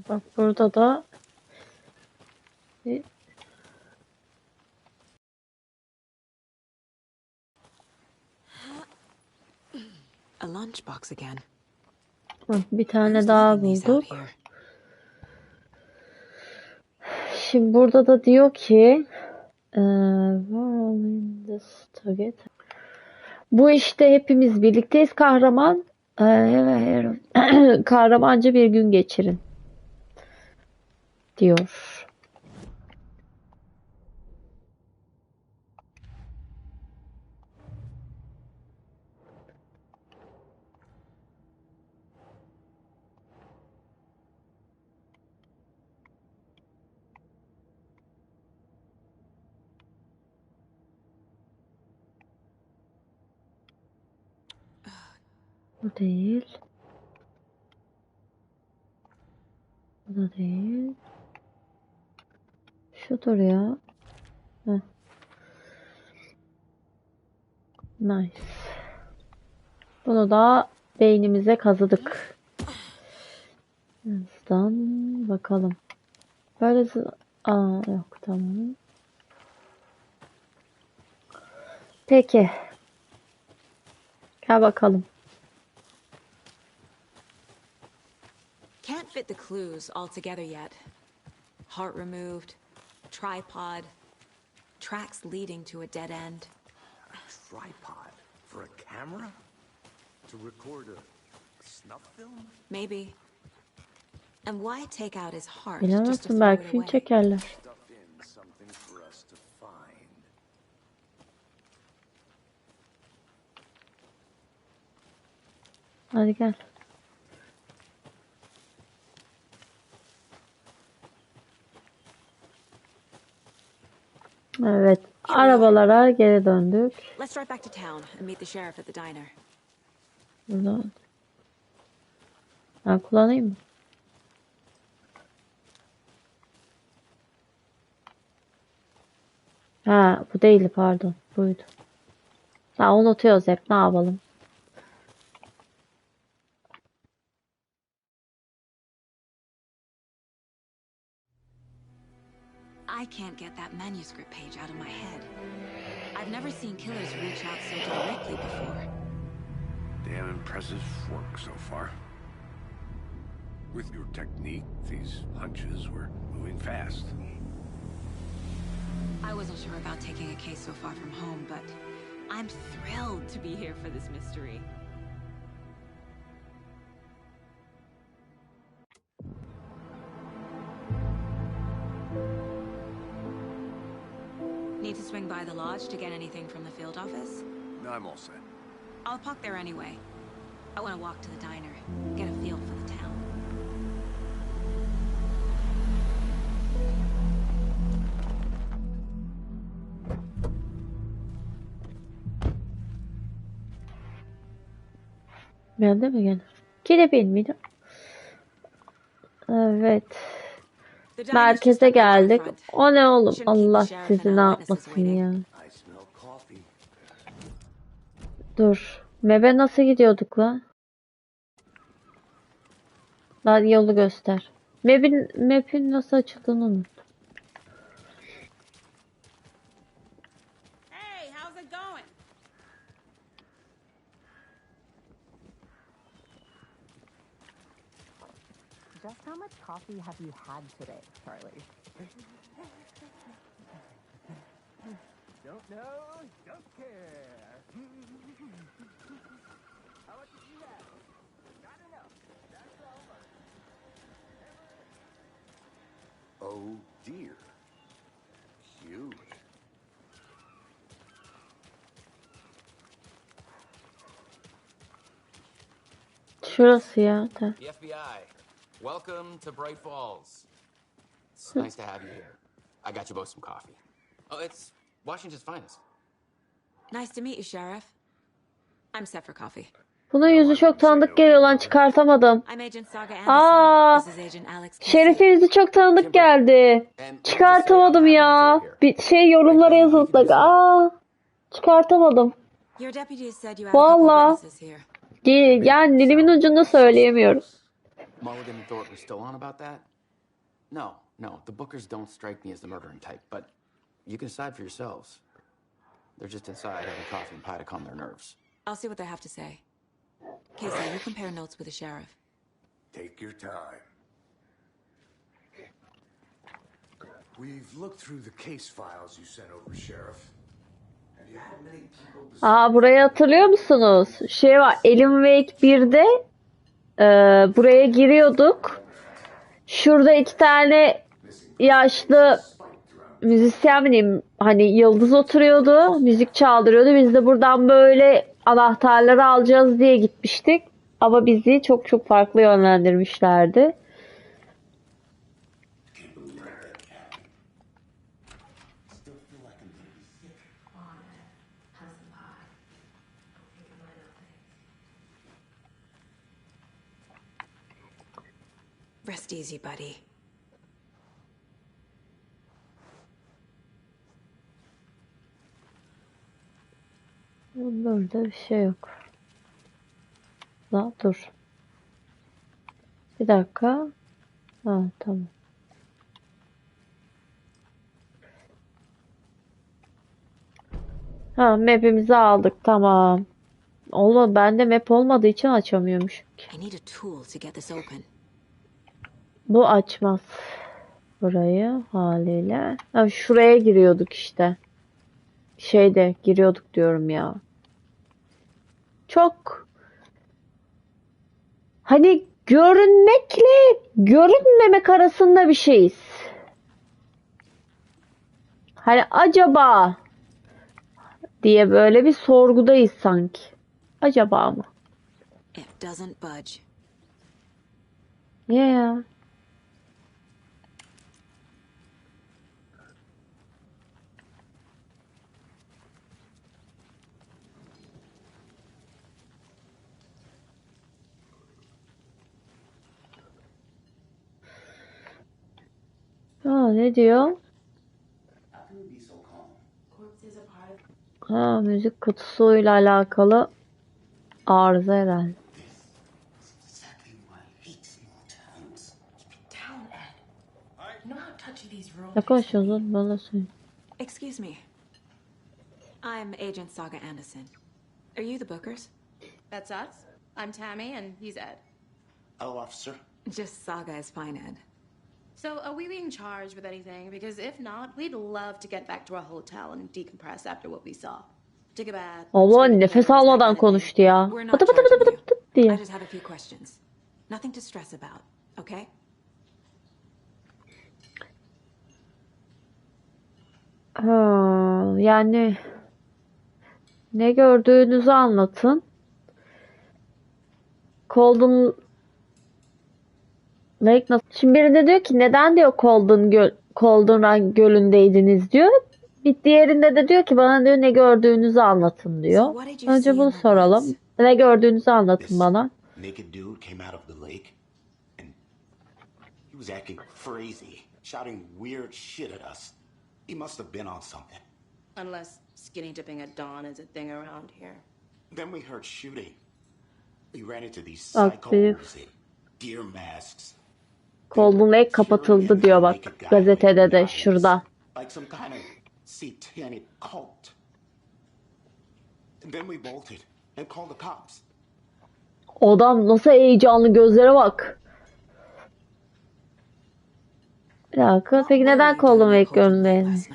A: Bak burada da
C: A lunchbox again.
A: bir tane daha bulduk. Şimdi burada da diyor ki bu işte hepimiz birlikteyiz kahraman. Kahramanca bir gün geçirin diyor. Bu değil. Bu da değil. Şudur ya. Heh. Nice. Bunu da beynimize kazıdık. Hızdan bakalım. Böylesi... Aa yok tamam. Peki. Gel bakalım.
C: Can't fit the clues all together yet. Heart removed, tripod, tracks leading to a dead end.
E: A tripod for a camera? To record a snuff film?
C: Maybe. And why take out his heart just to
A: Bilemezsin,
C: throw
A: belki
C: it
A: film
C: away?
A: çekerler.
E: Stuff in something for us to find.
A: Hadi gel. Evet, arabalara geri döndük.
C: Let's drive back to town and meet the sheriff at the diner.
A: Buradan. Ben kullanayım mı? Ha, bu değildi pardon. Buydu. Daha unutuyoruz hep, ne yapalım.
C: I can't get that manuscript page out of my head. I've never seen killers reach out so directly before.
E: Damn impressive work so far. With your technique, these hunches were moving fast.
C: I wasn't sure about taking a case so far from home, but I'm thrilled to be here for this mystery. Need to swing by the lodge to get anything from the field office?
E: No, I'm all set.
C: I'll park there anyway. I want to walk to the diner, get a feel for the town.
A: Geldi mi gene? Kelebek miydi? Evet. Merkeze geldik. O ne oğlum? Allah sizi ne yapmasın ya.
E: I smell coffee.
A: Dur. Map'e nasıl gidiyorduk lan? Lan yolu göster. Map'in nasıl açıldığını unuttum.
C: Hey, how's it going?
J: Just how much coffee have you had today, Charlie? Don't know, don't care. How much did you have? Not enough. That's all.
E: Oh dear.
A: Şurası ya. Tamam.
K: The FBI. Welcome to Bright Falls. It's nice to have you here. I got you both some coffee. Oh, it's Washington's finest.
C: Nice to meet you, Sheriff. I'm set for coffee.
A: Bunun yüzü çok tanıdık geliyor lan, çıkartamadım.
C: I'm Agent Saga
A: Aa,
C: Anderson. This is Agent Alex Casey.
A: Şerif'in yüzü çok tanıdık geldi. Çıkartamadım ya. Bir şey yorumlara yazın mutlaka. Aa, çıkartamadım.
C: Your deputies said you had a couple
A: Valla.
C: witnesses here.
A: Yani dilimin ucunda söyleyemiyorum.
K: Mulligan and Thorpe were still on about that? No, no. The Bookers don't strike me as the murdering type, but you can decide for yourselves. They're just inside having coffee and pie to calm their nerves.
C: I'll see what they have to say. Casey, you compare notes with the sheriff.
E: Take your time. We've looked through the case files you sent over, Sheriff. Have you had many people...
A: Burayı hatırlıyor musunuz? Şey var, Alan Wake 1'de buraya giriyorduk. Şurada 2 tane yaşlı müzisyen mi diyeyim, hani yıldız oturuyordu, müzik çaldırıyordu. Biz de buradan böyle anahtarları alacağız diye gitmiştik. Ama bizi çok çok farklı yönlendirmişlerdi.
C: Rest easy, buddy.
A: Burada bir şey yok. Dur. Bir dakika. Tamam. Map'imizi aldık. Tamam. Oğlum bende map olmadığı için açamıyormuş.
C: I need a tool to get this open.
A: Bu açmaz burayı haliyle. Şuraya giriyorduk işte. Giriyorduk diyorum ya. Çok hani görünmekle görünmemek arasında bir şeyiz. Hani acaba diye böyle bir sorgudayız sanki. Acaba mı?
C: It doesn't budge.
A: Yeah. Ne diyor? Müzik kutusuyla alakalı arıza herhalde. Ne konuşuyorsun? Bana söyle.
C: Excuse me. I'm Agent Saga Anderson. Are you the Bookers?
L: That's us. I'm Tammy, and he's Ed.
M: Hello, officer.
C: Just Saga is fine, Ed.
L: So, are we being charged with anything? Because if not, we'd love to get back to our hotel and decompress after what we saw. Take a bath.
A: Allah, nefes almadan konuştu ya.
C: We're not charging you.
A: diye.
C: I just have a few questions. Nothing to stress about, okay?
A: Yani ne gördüğünüzü anlatın. Golden Lake nasıl? Şimdi biri de diyor ki neden diyor Golden Gölü'ndeydiniz diyor. Bir diğerinde de diyor ki bana diyor ne gördüğünüzü anlatın diyor. Önce bunu soralım. Ne gördüğünüzü anlatın bana.
M: Naked dude came out of the lake and he was acting crazy, shouting weird shit at us. He must have been on something.
L: Unless skinny dipping at dawn is a thing around here.
M: Then we heard shooting. We ran into these psychos in deer masks.
A: Golden Lake kapatıldı diyor bak gazetede de şurada.
M: Like some kind of satanic cult. And then we bolted and called the cops.
A: Adam nasıl heyecanlı, gözlere bak. Bir dakika. Peki neden Golden Lake Gölü'ndeydin?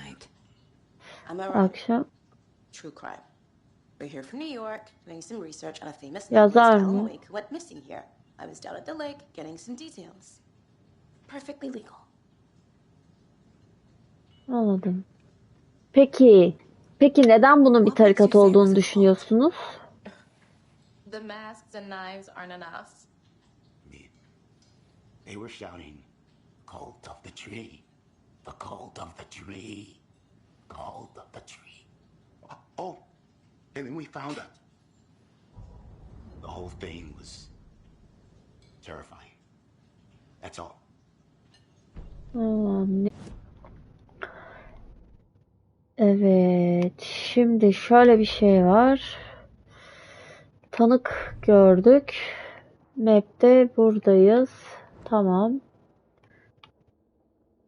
A: Akşam.
L: True crime. We're here from New York, doing some research on a famous
A: Yazar
L: novelist,
A: mı?
L: Alan Wake, who went missing here. I was down at the lake, getting some details. Perfectly legal.
A: Anladım. Peki neden bunun bir tarikat olduğunu düşünüyorsunuz?
L: the masks and knives aren't enough.
M: They were shouting, "Cult of the tree, the cult of the tree, cult of the tree." Oh, and then we found it. The whole thing was terrifying. That's all.
A: Evet, şimdi şöyle bir şey var. Tanık gördük. Map'te buradayız. Tamam.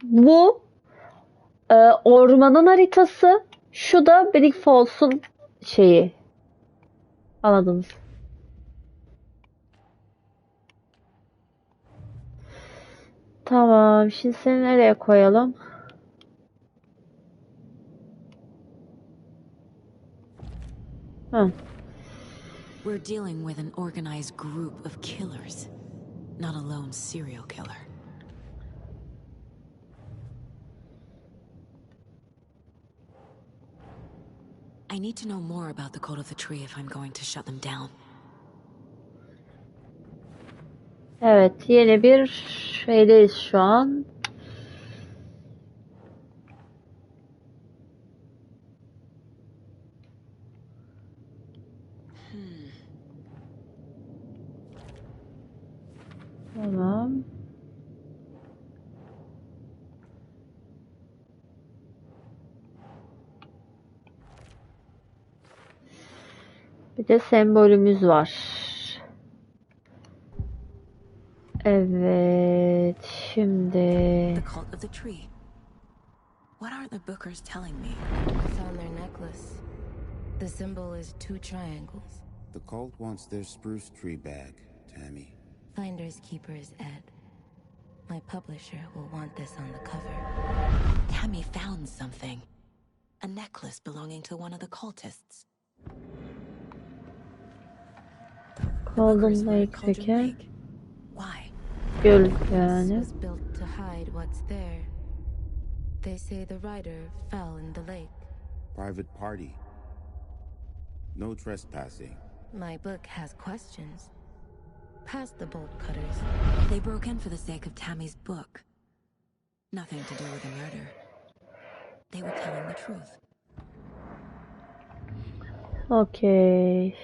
A: Bu ormanın haritası. Şu da Big Falls'un şeyi. Anladınız. Tamam. Şimdi seni nereye koyalım?
C: We're dealing with an organized group of killers, not a lone serial killer. I need to know more about the cult of the tree if I'm going to shut them down.
A: Evet, yeni bir şeydeyiz şu an. Tamam. Bir de sembolümüz var. Evet, şimdi...
C: The cult of the tree. What are the bookers telling me?
N: I found their necklace. The symbol is 2 triangles.
O: The cult wants their spruce tree bag, Tammy.
N: Finders keepers, Ed. My publisher will want this on the cover.
C: Tammy found something. A necklace belonging to one of the cultists.
A: Golden Lake peki.
C: Why?
A: Göl yani.
N: This was built to hide what's there. They say the writer fell in the lake.
O: Private party. No trespassing.
N: My book has questions. Past the bolt cutters.
C: They broke in for the sake of Tammy's book. Nothing to do with the murder. They were telling the truth.
A: Okay.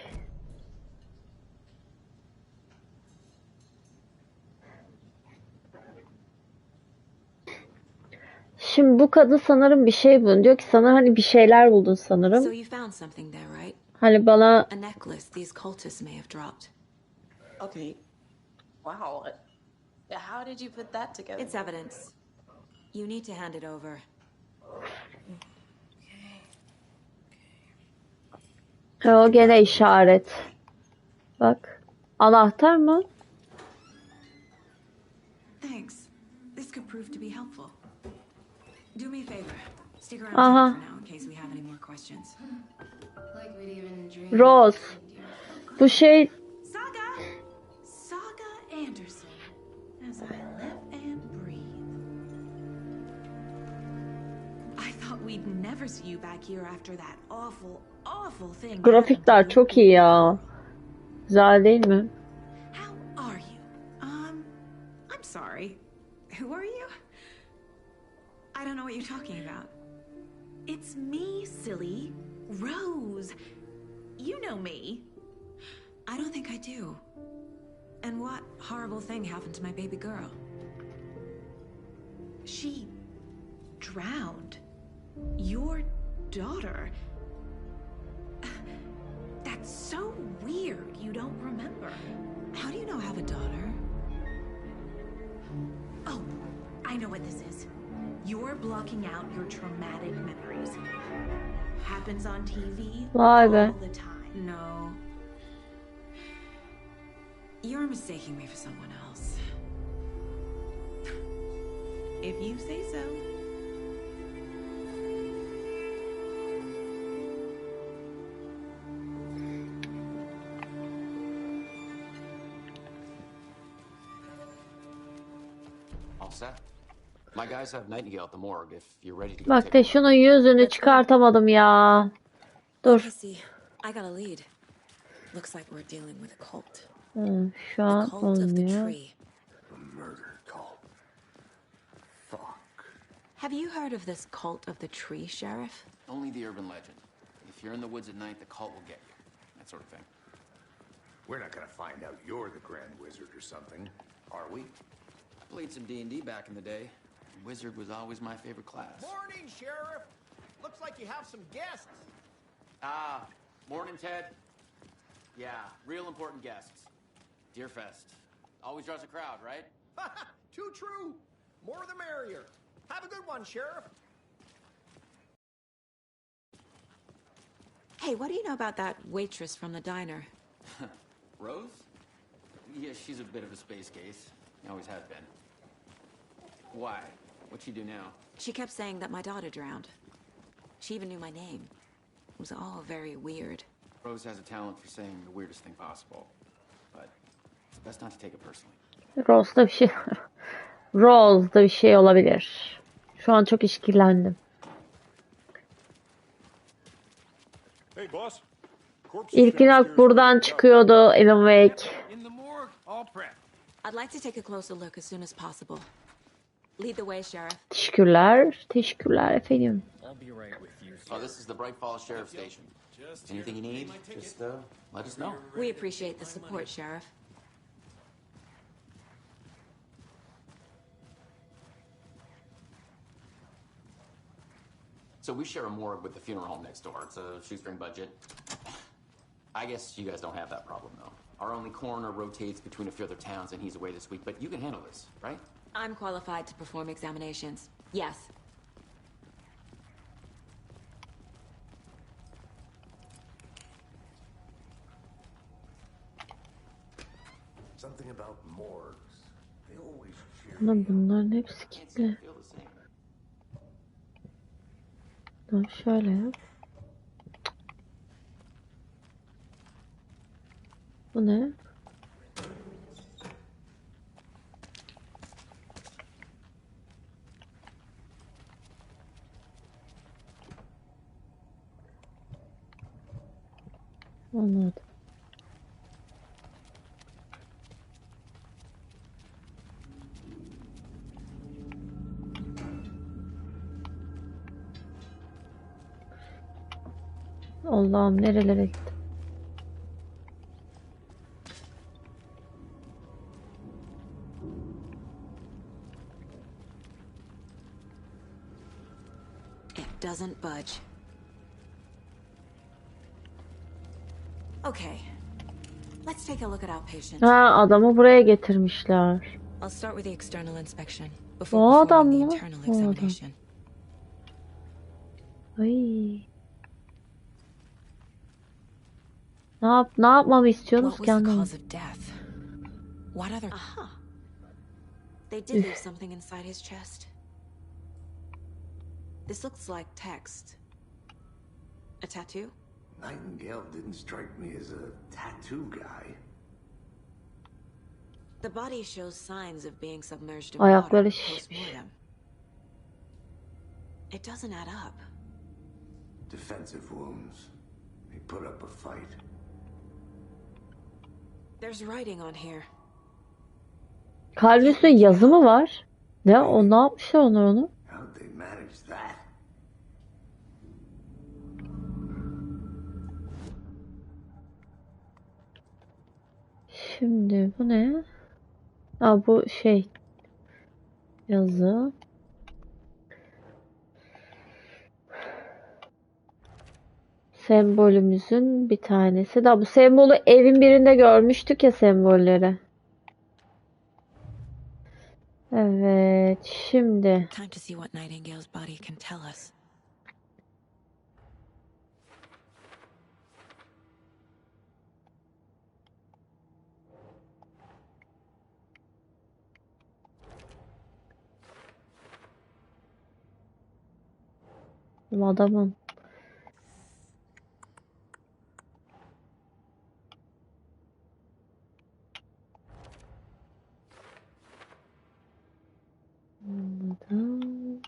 A: Şimdi bu kadın sanırım bir şey buldu. Diyor ki sana hani bir şeyler buldun sanırım.
C: So you found something there, right?
A: Hani bana
C: A necklace these cultists may have dropped.
L: Okay. Wow. How did you put that together?
C: It's evidence. You need to hand it over.
A: o gene işaret. Bak. Anahtar mı?
C: Thanks. This could prove to be helpful. Do me a favor. Stick around
A: Aha.
C: for now in case we have any more questions.
L: Like we'd even dream.
A: Rose. Bu şey
C: Saga Anderson. As I live and breathe. I thought we'd never see you back here after that awful thing.
A: grafikler çok iyi ya. Güzel değil mi?
C: How are you? I'm sorry. Who are you? I don't know what you're talking about. It's me, silly. Rose. You know me. I don't think I do. And what horrible thing happened to my baby girl? She drowned. Your daughter. That's so weird you don't remember. How do you know I have a daughter? Oh, I know what this is. You're blocking out your traumatic memories. Happens on TV
A: Vay be.
C: all the time. No. You're mistaking me for someone else. If you say so.
K: All set? My guys have Nightingale at the morgue if you're ready to go
A: Bak
K: take
A: de şunun yüzünü çıkartamadım ya. Dur.
C: I see. I got a lead. Looks like we're dealing with a cult.
A: Şu
C: The
A: an
C: cult of the
A: olmuyor.
C: tree.
E: A murder cult. Fuck.
C: Have you heard of this cult of the tree, Sheriff?
K: Only the urban legend. If you're in the woods at night, the cult will get you. That sort of thing.
E: We're not gonna find out you're the Grand Wizard or something, are we?
K: I played some D&D back in the day. Wizard was always my favorite class.
G: Morning, Sheriff. Looks like you have some guests.
K: Ah, morning, Ted. Yeah, real important guests. Deerfest. Always draws a crowd, right?
G: Too true. More the merrier. Have a good one, Sheriff.
C: Hey, what do you know about that waitress from the diner?
K: Rose? Yeah, she's a bit of a space case. Always has been. Why? What'd she do now?
C: She kept saying that my daughter drowned. She even knew my name. It was all very weird.
K: Rose has a talent for saying the weirdest thing possible. But it's best not to take it personally.
A: Rose'da bir şey Rose'da bir şey olabilir. Şu an çok işkillendim.
F: Hey, boss.
A: İlkin Ak buradan çıkıyordu. Alan Wake.
G: In the morgue, all prep.
C: I'd like to take a closer look as soon as possible. Lead the way, Sheriff.
A: Teşekkürler. Teşekkürler efendim.
K: Oh, this is the Bright Falls Sheriff Station. Anything you need, just let us know.
C: We appreciate the support, Sheriff.
K: So we share a morgue with the funeral home next door. It's a shoestring budget. I guess you guys don't have that problem, though. Our only coroner rotates between a few other towns, and he's away this week. But you can handle this, right?
C: I'm qualified to perform examinations. Yes.
E: Something about morgues. They always cheer
A: Ama
E: me up.
A: bunların hepsi kilitli. Dur şöyle yap. Bu ne? Anladım. Allah'ım nerelere gittim.
C: It doesn't budge. Okay. Let's take a look at outpatient.
A: Ha, adamı buraya getirmişler.
C: I'll start with the external inspection
A: O
C: before
A: adam
C: performing
A: mı?
C: the internal
A: O adam.
C: examination.
A: Ay. Ne yapmamı istiyorsunuz
C: What
A: ki
C: was the
A: anlamadım.
C: cause of death? What other? Aha. They did leave something inside his chest. This looks like text. A tattoo?
E: Nightingale didn't strike me as a tattoo guy.
C: The body shows signs of being submerged in
A: Ayakları
C: water
A: şişmiş.
C: post-mortem. It doesn't add up.
E: Defensive wounds. He put up a fight.
C: There's writing on here.
A: Kalbin üstünde yazı mı var? Ne? O ne yapmışlar onlar onu?
E: How'd they manage that?
A: Şimdi bu ne? Aa, bu şey. Yazı. Sembolümüzün bir tanesi. Daha bu sembolü evin birinde görmüştük ya, sembolleri. Evet, şimdi.
C: Time to see what Nightingale's body can tell us.
A: Bu adamın. Anladım.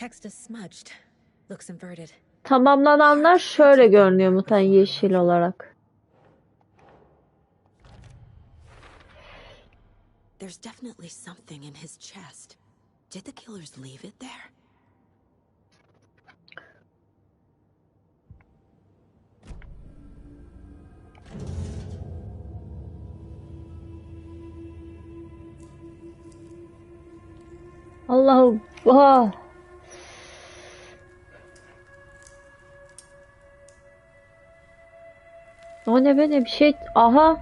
C: Text is smudged. Looks inverted.
A: Tamamlananlar şöyle görünüyor muhtemelen yeşil olarak.
C: There's definitely something in his chest. Did the killers leave it there?
A: Allah'ım. Ah. O ne be, ne bir şey. Aha.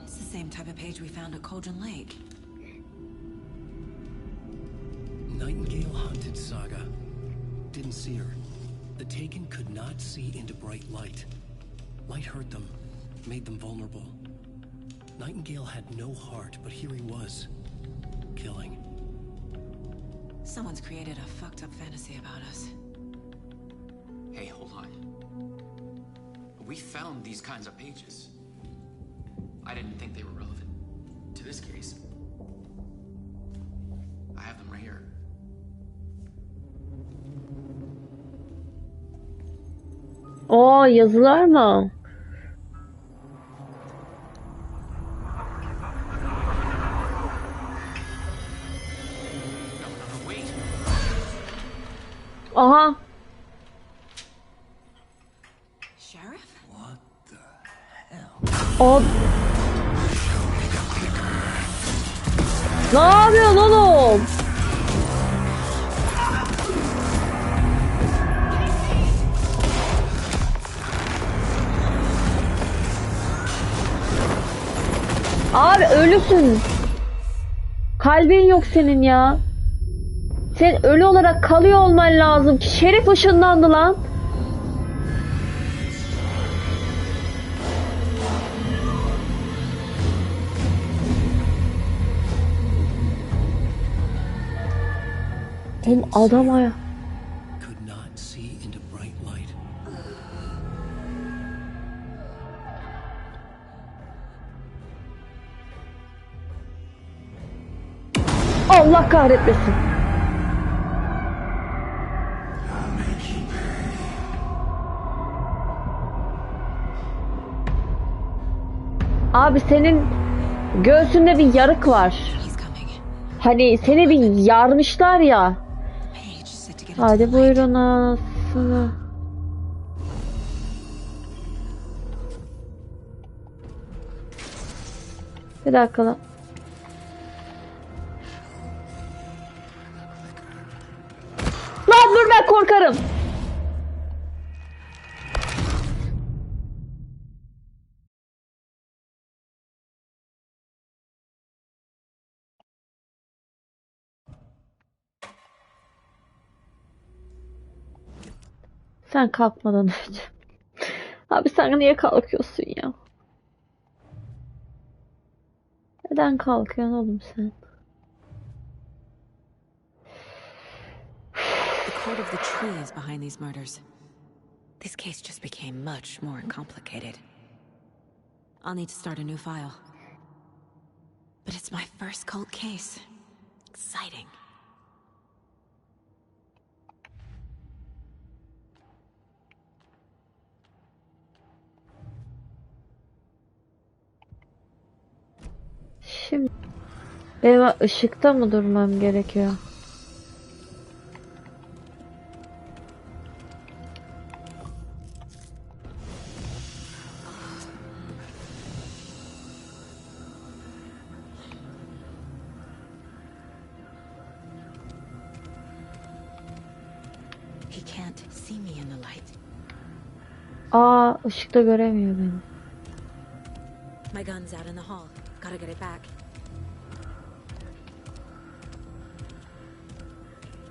C: It's the same type of page we found at Cauldron Lake.
B: Nightingale haunted saga. Didn't see her. The Taken could not see into bright light. Light hurt them, made them vulnerable. Nightingale had no heart, but here he was, killing.
C: Someone's created a fucked up fantasy about us.
K: Hey, hold on. We found these kinds of pages. I didn't think they were relevant to this case. I have them right here.
A: Oo, yazılar mı? Aha.
C: Sheriff?
B: What the hell?
A: O... Ne yapıyorsun oğlum? Abi ölüsün. Kalbin yok senin ya. Sen ölü olarak kalıyor olman lazım ki. Şerif ışınlandı lan. Oğlum adam ya.
B: Could not see into bright light.
A: Allah kahretmesin. Abi senin göğsünde bir yarık var. Hani seni bir yarmışlar ya. Hadi buyurun anasını. Bir dakika lan. Lan dur, ben korkarım. Sen kalkmadan önce. Abi sen niye kalkıyorsun ya? Neden kalkıyorsun oğlum sen?
C: The code of the tree is behind these murders. This case just became much more complicated. I'll need to start a new file. But it's my first cold case. Exciting.
A: Şimdi benim ışıkta mı durmam gerekiyor?
C: He can't see me in the light.
A: Aa, ışıkta göremiyor beni.
C: My gun's out in the hall. Gotta get it back.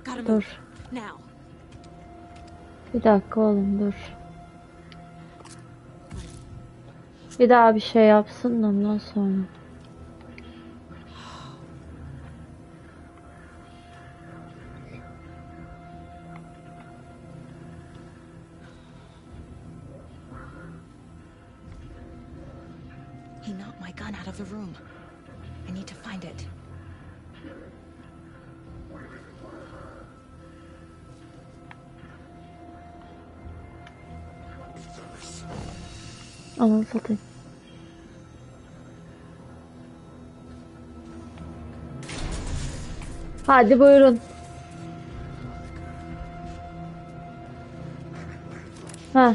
C: Gotta move.
A: Dur.
C: Now.
A: Bir dakika oğlum, dur. Bir daha bir şey yapsın da ondan sonra.
C: He knocked my gun out of the room. I need to find it.
A: Ananı satayım. Hadi buyurun. Ha.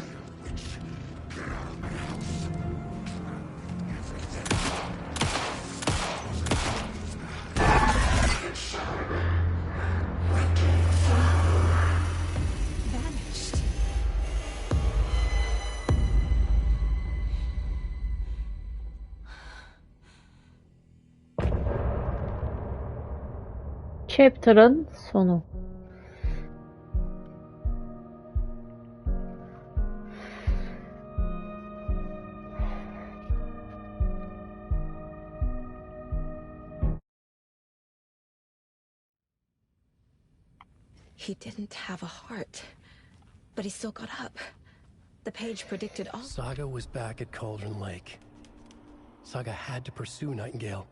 A: Chapter'ın sonu.
C: He didn't have a heart, but he still got up. The page predicted all.
B: Saga was back at Cauldron Lake. Saga had to pursue Nightingale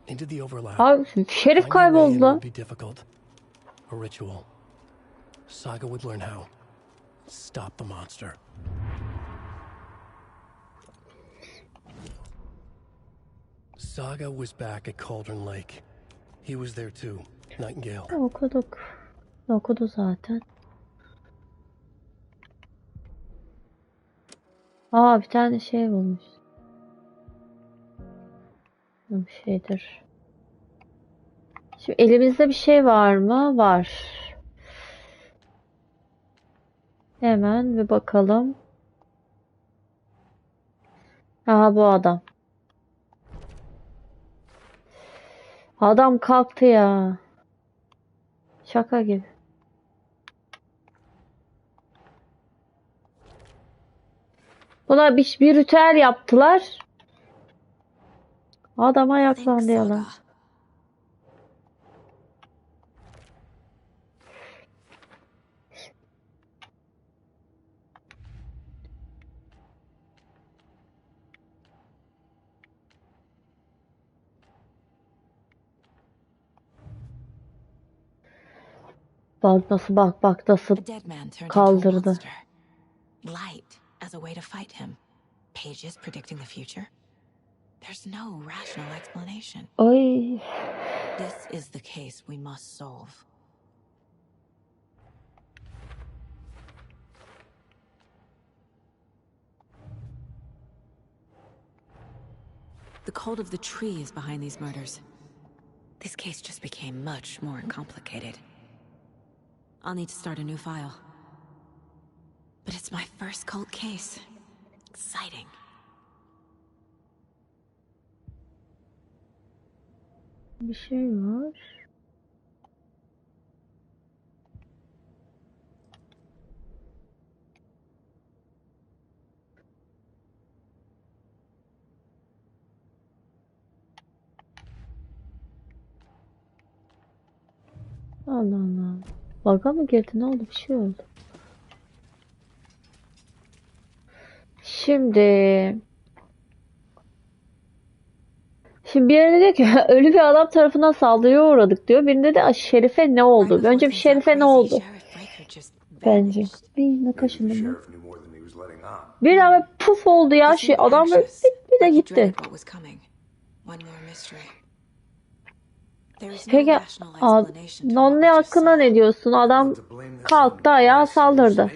B: into the overlap.
A: Abi Şerif kayboldu.
B: Would be difficult. A ritual. Saga would learn how. Stop the monster. Saga was back at Cauldron Lake. He was there too. Nightingale.
A: Okuduk. Okudu zaten. Aa, bir tane şey bulmuş. Bir şeydir. Şimdi elimizde bir şey var mı? Var. Hemen bir bakalım. Aha, bu adam. Adam kalktı ya. Şaka gibi. Buna bir ritüel yaptılar. Adam ayaklandı yalan. Bak nasıl bak nasıl kaldırdı.
C: Light as a way to fight him. Pages predicting the future. There's no rational explanation.
A: Ay.
C: This is the case we must solve. The cult of the tree is behind these murders. This case just became much more complicated. I'll need to start a new file. But it's my first cult case. Exciting.
A: Bir şey var. Allah Allah. Bug'a mı girdi? Ne oldu? Bir şey oldu. Şimdi bir yerinde diyor ki ölü bir adam tarafından saldırıya uğradık diyor. Birinde de Şerif'e ne oldu? Önce bir Şerif'e ne oldu? Bence. Ne kaşındım mı? Bir daha puf oldu ya. Adam böyle bir de gitti. Peki Nonne hakkında ne diyorsun? Adam kalktı ayağa saldırdı.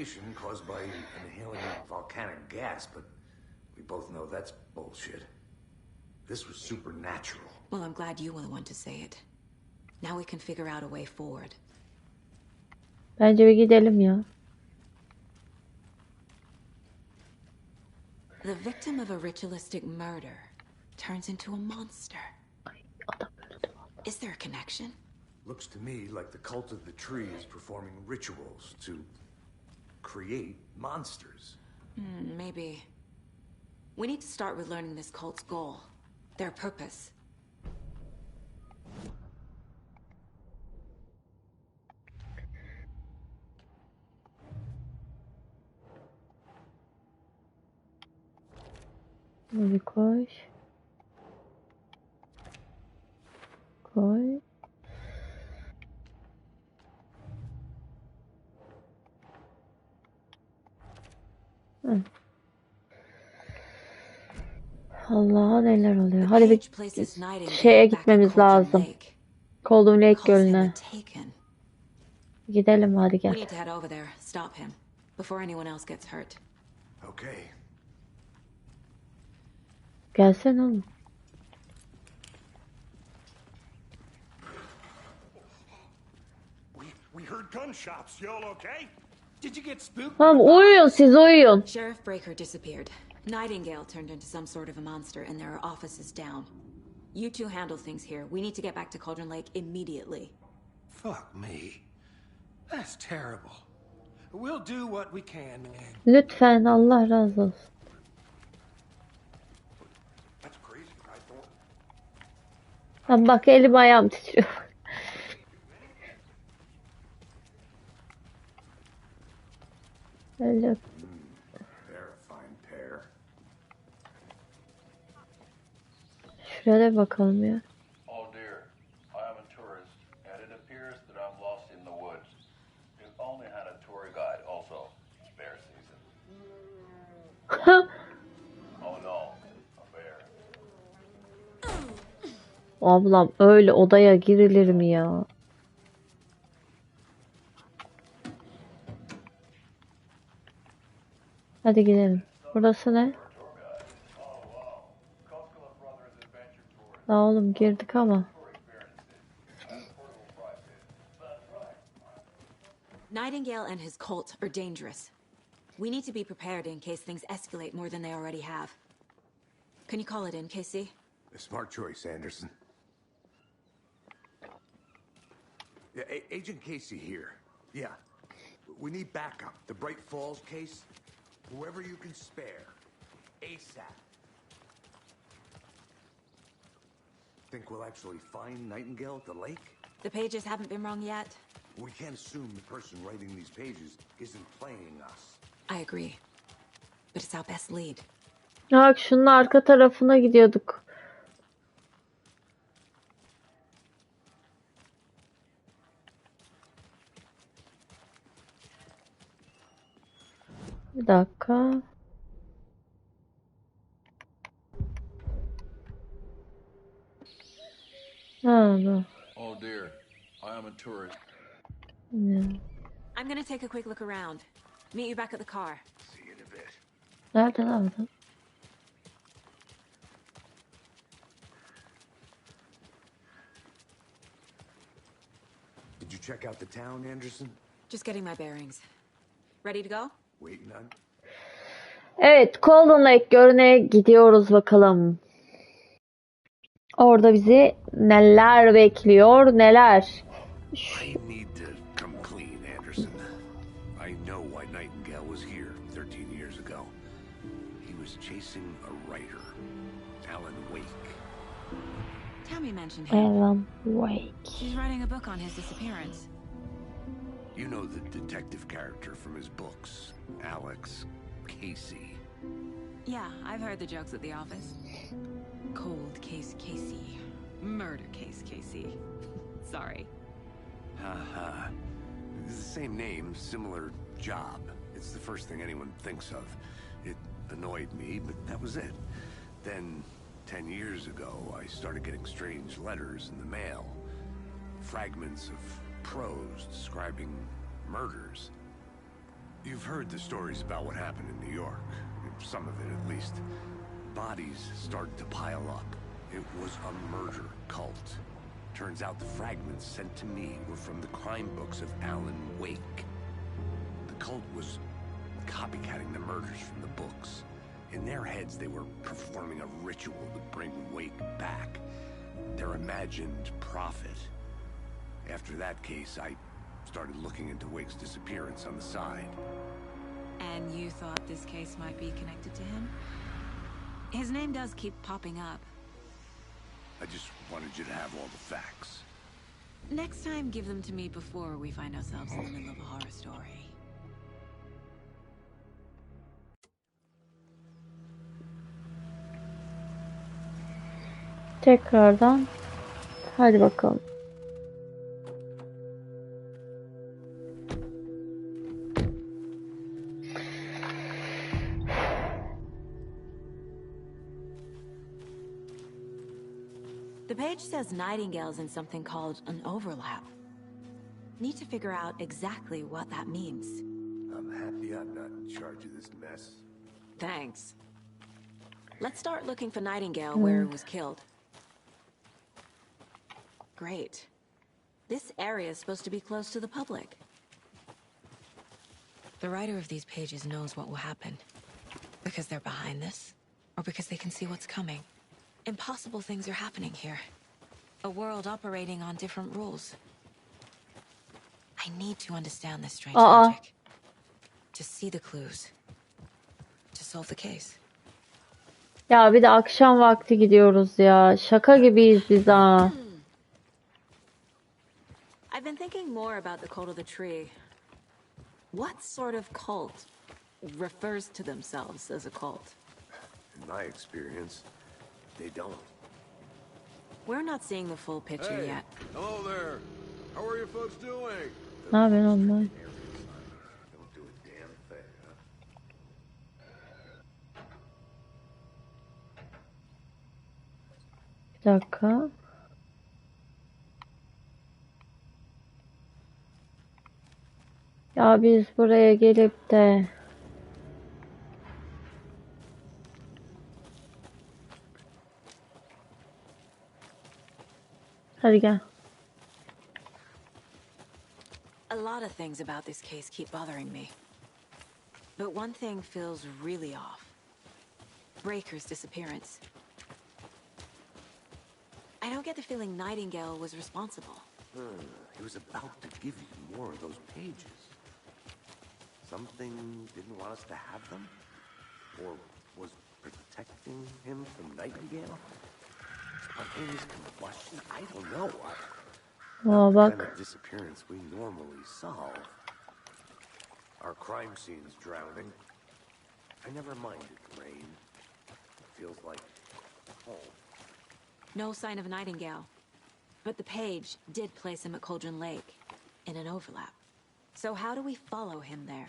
E: This was supernatural.
C: Well, I'm glad you were the one to say it. Now we can figure out a way forward.
A: Bence bir gidelim ya.
C: The victim of a ritualistic murder turns into a monster. Is there a connection?
E: Looks to me like the cult of the tree is performing rituals to create monsters.
C: Maybe. We need to start with learning this cult's goal. Their purpose.
A: Bunu bir koy. koy. Hı. Allah neler oluyor. Hadi bir şeye gitmemiz lazım. Golden Lake Gölü'ne. Gidelim hadi gel. Gelsene oğlum.
F: We heard gunshots. Y'all okay?
G: Did you get spooked?
A: Tamam uyuyun siz uyuyun.
C: Sheriff Breaker disappeared. Nightingale turned into some sort of a monster and there are offices down. You two handle things here. We need to get back to Cauldron Lake immediately.
G: Fuck me. That's terrible. We'll do what we can, man.
A: Lütfen Allah razı olsun. Lan bak elim ayağım titriyor. Öyle. Şuraya da bakalım ya.
P: Oh dear, I am a tourist, and it appears that I'm lost in the woods. We've only had a tour guide also. Bear season. Oh no, a bear.
A: Ablam öyle odaya girilir mi ya? Hadi gidelim. Burası ne? Daha oğlum girdik ama.
C: Nightingale and his cult are dangerous. We need to be prepared in case things escalate more than they already have. Can you call it in, Casey?
E: A smart choice, Anderson. Yeah, Agent Casey here. Yeah. We need backup. The Bright Falls case. Whoever you can spare. ASAP. Think we'll actually find Nightingale at the lake?
C: The pages haven't been wrong yet.
E: We can't assume the person writing these pages isn't playing us.
C: I agree. But it's our best lead.
A: Bak şunun arka tarafına gidiyorduk. Bir dakika. Ha, bu.
P: Oh dear, I am a tourist.
A: Ya.
C: I'm gonna take a quick look around. Meet you back at the car.
E: See you in a bit.
A: Nerede lan adam?
E: Did you check out the town, Anderson?
C: Just getting my bearings. Ready to go?
E: Waiting on.
A: Evet, Golden Lake Gölü'ne gidiyoruz bakalım. Orada bizi neler bekliyor, neler.
E: I need to come clean, Anderson. I know why Nightingale was here 13 years ago. He was chasing a writer, Alan Wake.
C: Tammy mentioned him.
A: Alan Wake.
C: She's writing a book on his disappearance.
E: You know the detective character from his books, Alex Casey.
C: Yeah, I've heard the jokes at the office. Cold case Casey. Murder case Casey. Sorry.
E: Haha. It's the same name, similar job. It's the first thing anyone thinks of. It annoyed me, but that was it. Then, 10 years ago, I started getting strange letters in the mail. Fragments of prose describing murders. You've heard the stories about what happened in New York. Some of it, at least. Bodies started to pile up. It was a murder cult. Turns out the fragments sent to me were from the crime books of Alan Wake. The cult was copycatting the murders from the books. In their heads, they were performing a ritual to bring Wake back. Their imagined prophet. After that case, I started looking into Wake's disappearance on the side.
C: And you thought this case might be connected to him? His name does keep popping up.
E: I just wanted you to have all the facts.
C: Next time, give them to me before we find ourselves in the middle of a horror story.
A: Tekrardan Hadi bakalım.
C: The page says nightingales in something called an overlap. Need to figure out exactly what that means.
E: I'm happy I'm not in charge of this mess.
C: Thanks. Let's start looking for Nightingale where it was killed. Great. This area is supposed to be close to the public. The writer of these pages knows what will happen. Because they're behind this, or because they can see what's coming. Impossible things are happening here. A world operating on different rules. I need to understand this strange logic. To see the clues. To solve the case.
A: Ya bir de akşam vakti gidiyoruz ya. Şaka gibiyiz biz ha.
C: I've been thinking more about the cult of the tree. What sort of cult refers to themselves as a cult?
E: In my experience, they don't.
C: We're not seeing the full picture yet.
Q: Hello there. How are you folks doing?
A: Ne yapıyorsun onlar?
E: Don't do a damn thing, huh?
A: Bir dakika. Ya biz buraya gelip de hadi gel.
C: A lot of things about this case keep bothering me. But one thing feels really off. Breaker's disappearance. I don't get the feeling Nightingale was responsible.
E: He was about to give you more of those pages. Something didn't want us to have them? Or was protecting him from Nightingale? Spontaneous combustion? I don't know.
A: Aa,
E: The kind
A: bak.
E: of disappearance we normally solve. Our crime scene's drowning. I never minded rain. Feels like home.
C: No sign of Nightingale. But the page did place him at Cauldron Lake, in an overlap. So how do we follow him there?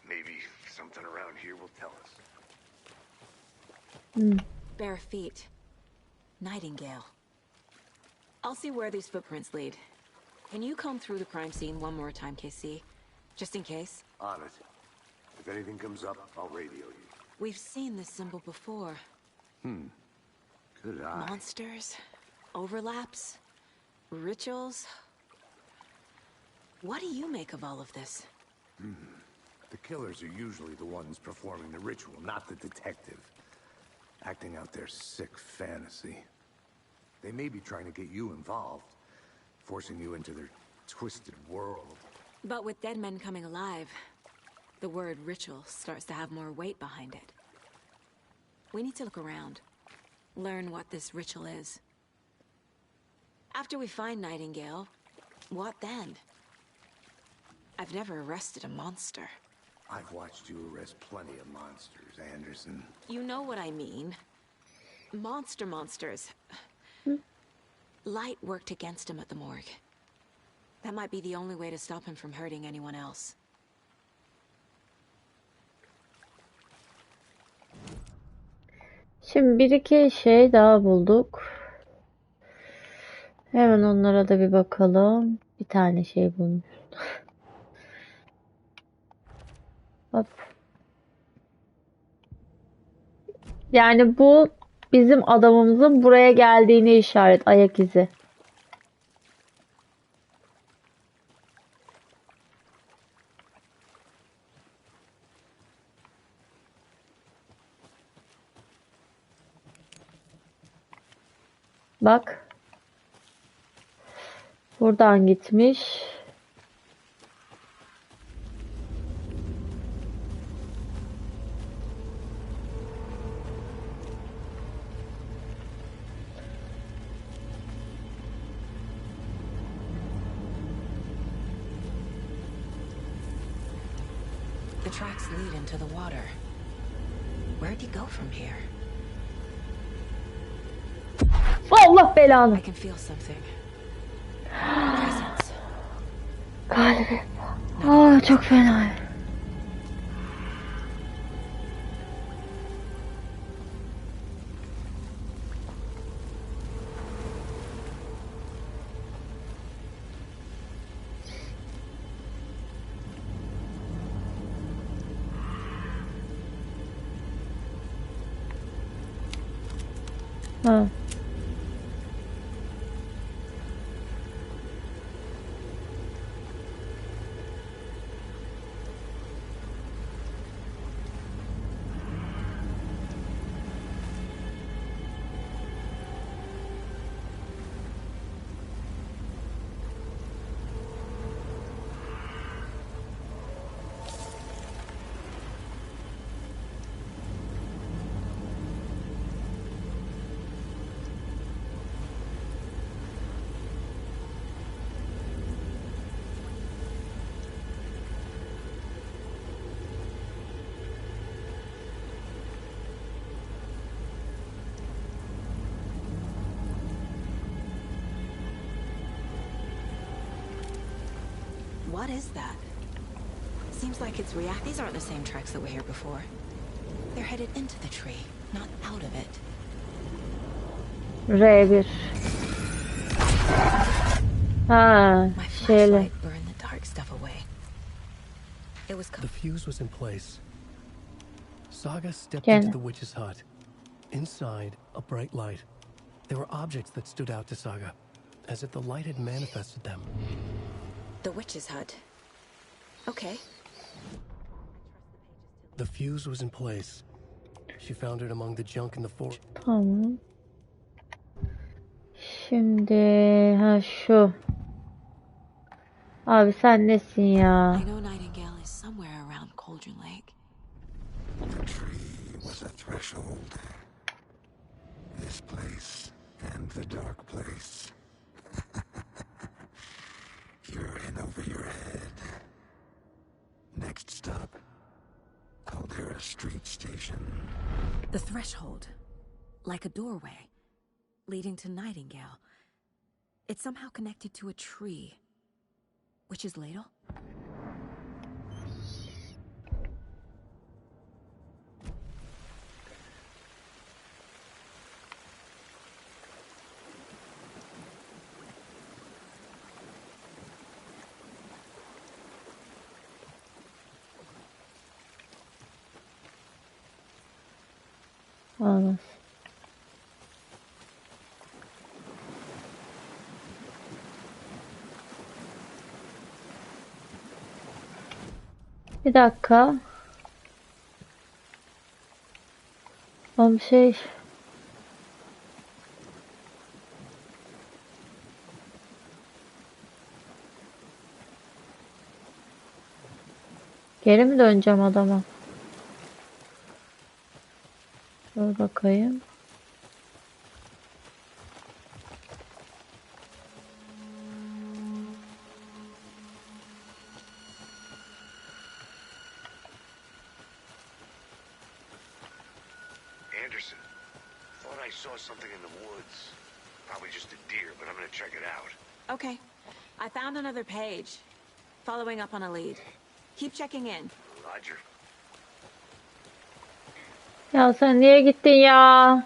E: Maybe something around here will tell us.
C: Bare feet. Nightingale. I'll see where these footprints lead. Can you comb through the crime scene one more time, KC? Just in case?
E: On it. If anything comes up, I'll radio you.
C: We've seen this symbol before.
E: Good eye.
C: Monsters, overlaps, rituals. What do you make of all of this?
E: The killers are usually the ones performing the ritual, not the detective. Acting out their sick fantasy. They may be trying to get you involved, forcing you into their twisted world.
C: But with dead men coming alive, the word ritual starts to have more weight behind it. We need to look around, learn what this ritual is. After we find Nightingale, what then? I've never arrested a monster.
E: I've watched you arrest plenty of monsters, Anderson.
C: You know what I mean. Monsters. Light worked against him at the morgue. That might be the only way to stop him from hurting anyone else.
A: Şimdi bir iki şey daha bulduk. Hemen onlara da bir bakalım. Bir tane şey bulmuş. Hop. Yani bu bizim adamımızın buraya geldiğini işaret, ayak izi. Bak. Buradan gitmiş.
C: The tracks lead into the water. Where'd you go from here?
A: Allah belanı.
C: I can feel something.
A: Kalbim. Aa, çok fena. Ha.
C: What is that? Seems like it's react. These aren't the same tracks that were here before. They're headed into the tree, not out of it.
A: R1. Ha,
C: My
A: şeyle.
C: flashlight burned the dark stuff away. It was
B: The fuse was in place. Saga stepped
A: Gene.
B: into the witch's hut. Inside, a bright light. There were objects that stood out to Saga, as if the light had manifested them.
C: the witch's hut. Okay.
B: The fuse was in place. She found it among the junk in the forest.
A: Tamam. Şimdi ha şu. Abi sen nesin ya?
C: I know Nightingale is somewhere around Cauldron Lake.
I: The tree was a threshold. This place and the dark place. You're in over your head. Next stop, Caldera Street Station.
C: The threshold, like a doorway, leading to Nightingale. It's somehow connected to a tree. Witch's ladle?
A: Anladım. Bir dakika. Tam şey. Geri mi döneceğim adama? Dur bakayım.
E: Anderson, thought I saw something in the woods. Probably just a deer, but I'm gonna check it out.
C: Okay. I found another page. Following up on a lead. Keep checking in.
E: Roger.
A: Ya sen niye gittin ya?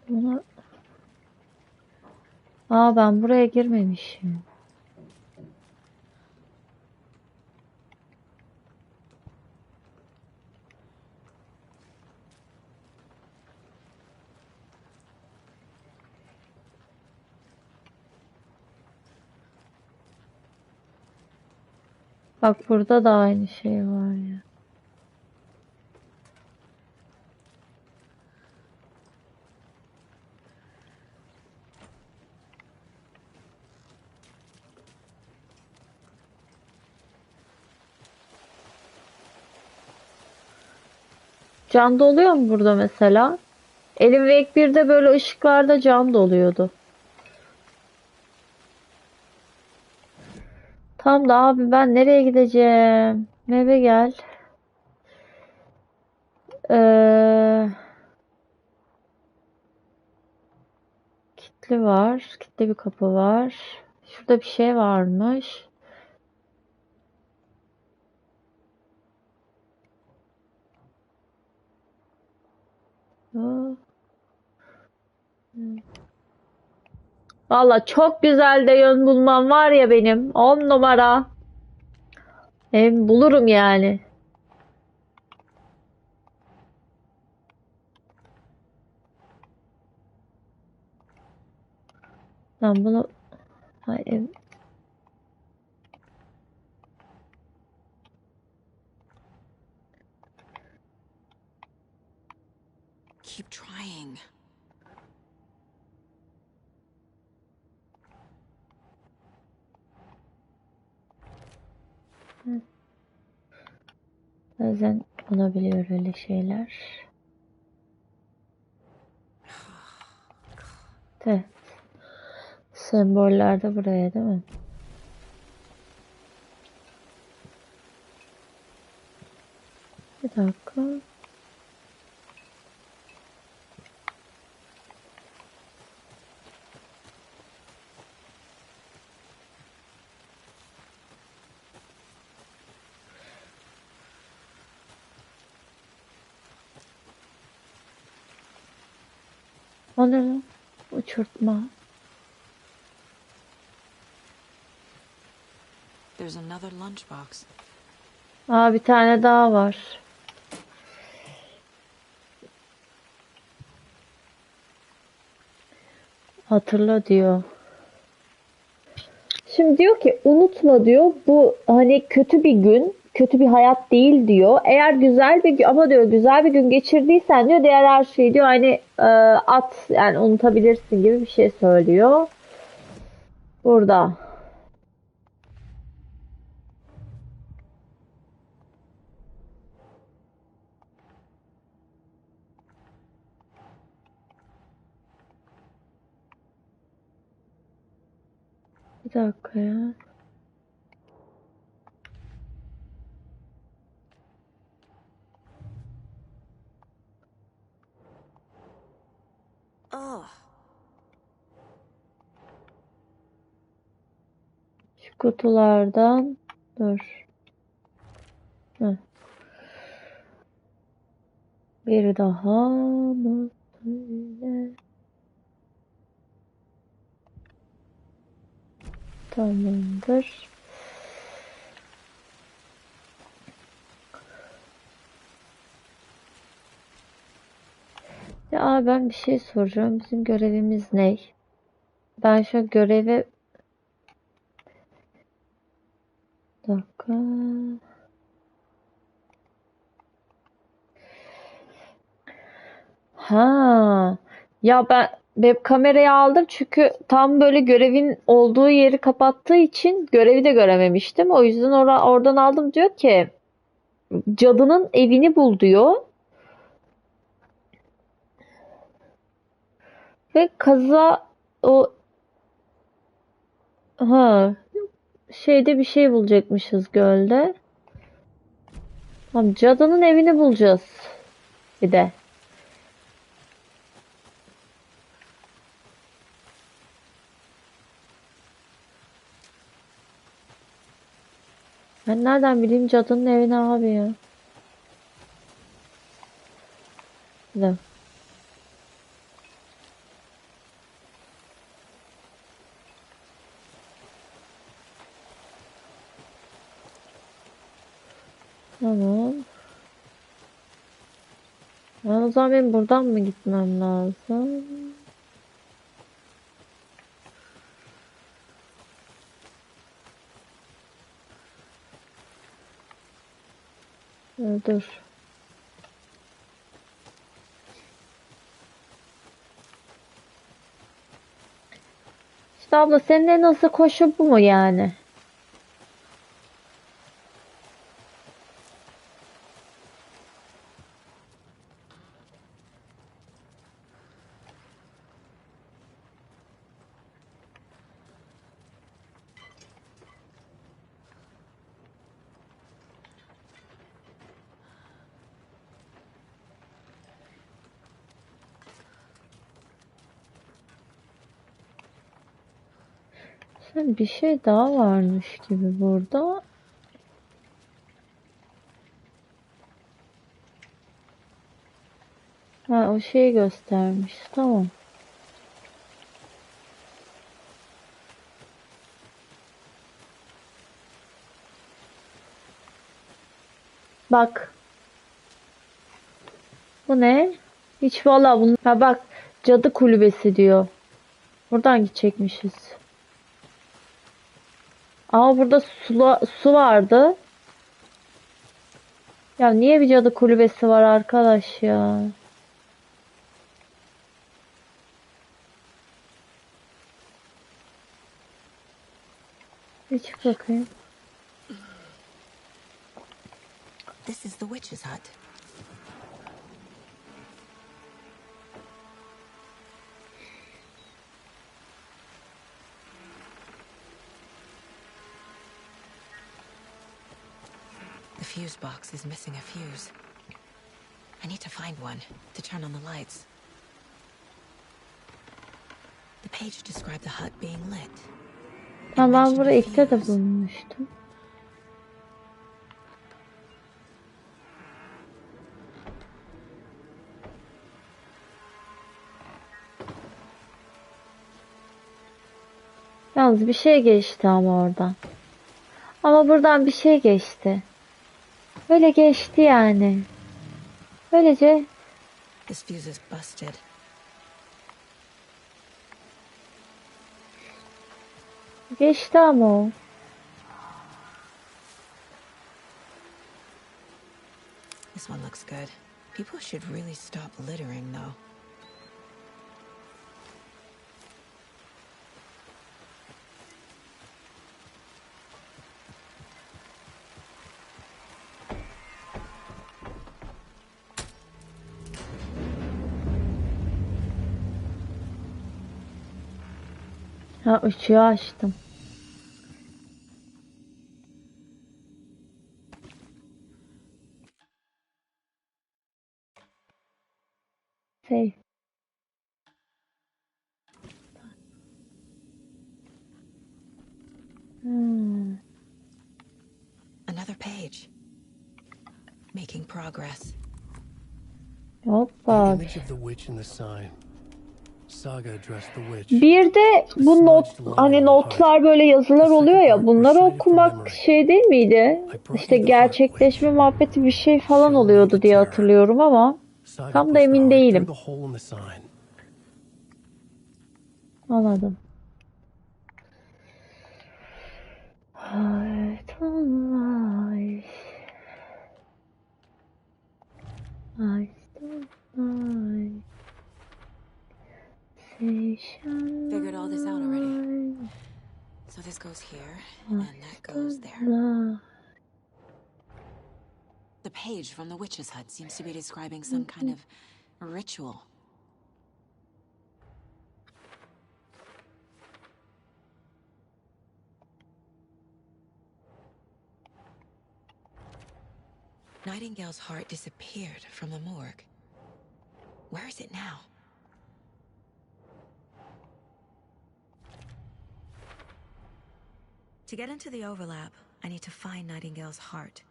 A: Buna... Aa, ben buraya girmemişim. Bak burada da aynı şey var ya. Can doluyor mu burada mesela? Elim ve ek 1'de böyle ışıklarda can doluyordu. Tam da abi ben nereye gideceğim? Eve gel. Kilitli var. Kilitli bir kapı var. Şurada bir şey varmış. Valla çok güzel de yön bulmam var ya benim. 10 numara. Hem bulurum yani. Ben bunu... Hayır.
C: Keep trying.
A: Bazen olabiliyor öyle şeyler. Evet. Semboller de buraya değil mi? Bir dakika. O ne lan? Uçurtma.
C: There's another lunchbox.
A: Aa, bir tane daha var. Hatırla diyor. Şimdi diyor ki unutma diyor. Bu hani kötü bir gün, kötü bir hayat değil diyor. Eğer güzel bir gün ama diyor güzel bir gün geçirdiysen diyor diğer her şeyi diyor hani at yani unutabilirsin gibi bir şey söylüyor. Burada. Bir dakika ya. Şu kutulardan dur. Heh. Bir daha mı? Tamamdır. Ya ben bir şey soracağım. Bizim görevimiz ne? Ben şu görevi... Bir dakika. Ha. Ya ben web kamerayı aldım çünkü tam böyle görevin olduğu yeri kapattığı için görevi de görememiştim. O yüzden oradan aldım diyor ki cadının evini bul diyor. Ve kaza o ha şeyde bir şey bulacakmışız gölde. Tamam, cadının evini bulacağız. Bir de. Ben nereden bileyim cadının evini abi ya? Bir dakika. Tamam. O zaman benim buradan mı gitmem lazım? Dur. İşte abla senin en hızlı koşu bu mu yani? Bir şey daha varmış gibi burada. Ha, o şeyi göstermiş. Tamam. Bak. Bu ne? Hiç valla bunu. Ha bak. Cadı kulübesi diyor. Buradan gidecekmişiz. Ama burada su vardı. Ya niye bir cadı kulübesi var arkadaş ya? Bir çık bakayım.
C: This is the witch's hut. The fuse box is missing a fuse. I need to find one to turn on the lights. The page described the hut being lit.
A: Ha, ben burayı ilk de bulmuştum. Yalnız bir şey geçti ama oradan. Ama buradan bir şey geçti. Böyle geçti yani. Böylece.
C: This fuse is busted.
A: Geçti ama o.
C: This one looks good. People should really stop littering though.
A: Ha, ışığı açtım. Save.
C: Another page. Making progress.
A: Hoppa.
B: Image of the witch in the sign. Saga addressed the witch.
A: Bir de bu hani notlar böyle yazılar oluyor ya, bunları okumak şey değil miydi? İşte gerçekleşme muhabbeti bir şey falan oluyordu diye hatırlıyorum ama tam da emin değilim. Anladım. Heart on life. I still life.
C: Figured all this out already. So this goes here, and that goes there. The page from the witch's hut seems to be describing some kind of ritual. Nightingale's heart disappeared from the morgue. Where is it now? To get into the overlap, I need to find Nightingale's heart.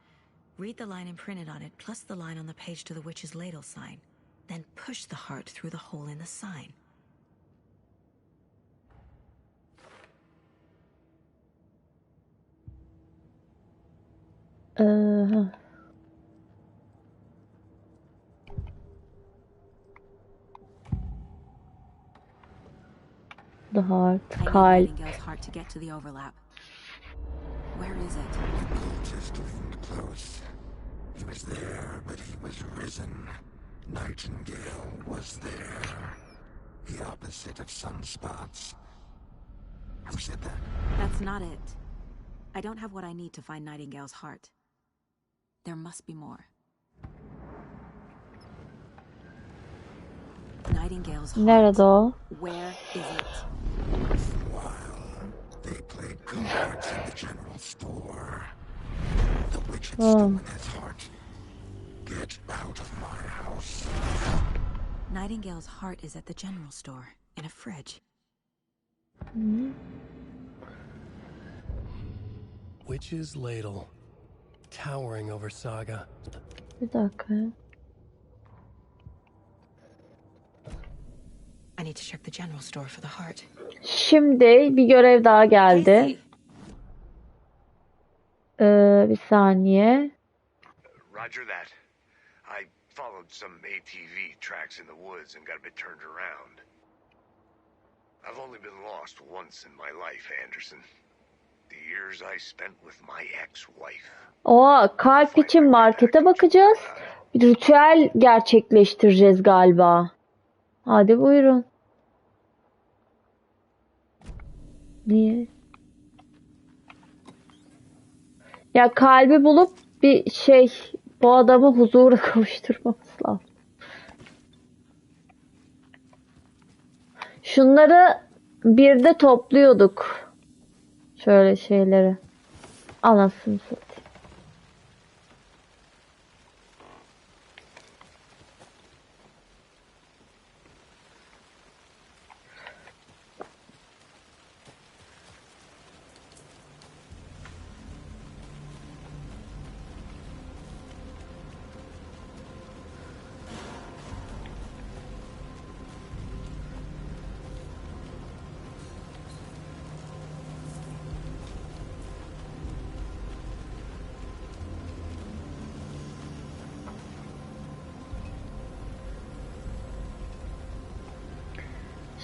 C: Read the line imprinted on it, plus the line on the page to the witch's ladle sign. Then push the heart through the hole in the sign.
A: The heart, kalp.
C: Nightingale's heart to get to the overlap. Where is it?
I: Just leaned close. He was there, but he was risen. Nightingale was there. The opposite of sunspots. Who said that?
C: That's not it. I don't have what I need to find Nightingale's heart. There must be more. Nightingale's heart.
A: Nerede o?
C: Where is it?
I: While they played cards in the general store, the witch had stolen his heart. Get out of my house.
C: Nightingale's heart is at the general store, in a fridge.
B: witch's ladle, towering over Saga.
A: Bir dakika ya.
C: I need to check the general store for the heart.
A: Şimdi bir görev daha geldi. Bir saniye.
E: Roger that. I followed some ATV tracks in the woods and got a bit turned around. I've only been lost once in my life, Anderson. The years I spent with my ex-wife.
A: O kalp için markete bakacağız. Bir ritüel gerçekleştireceğiz galiba. Hadi buyurun. Niye? Ya kalbi bulup bir bu adamı huzura kavuşturmamız lazım. Şunları bir de topluyorduk. Şöyle şeyleri. Anasını satayım.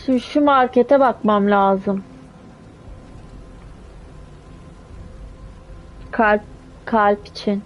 A: Şimdi şu markete bakmam lazım. Kalp için.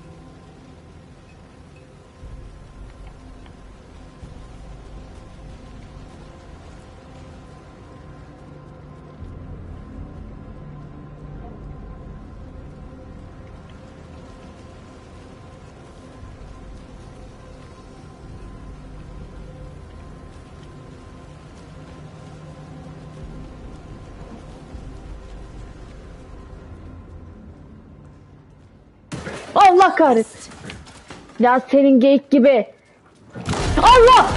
A: Allah kahretsin. Ya senin geyik gibi. Allah!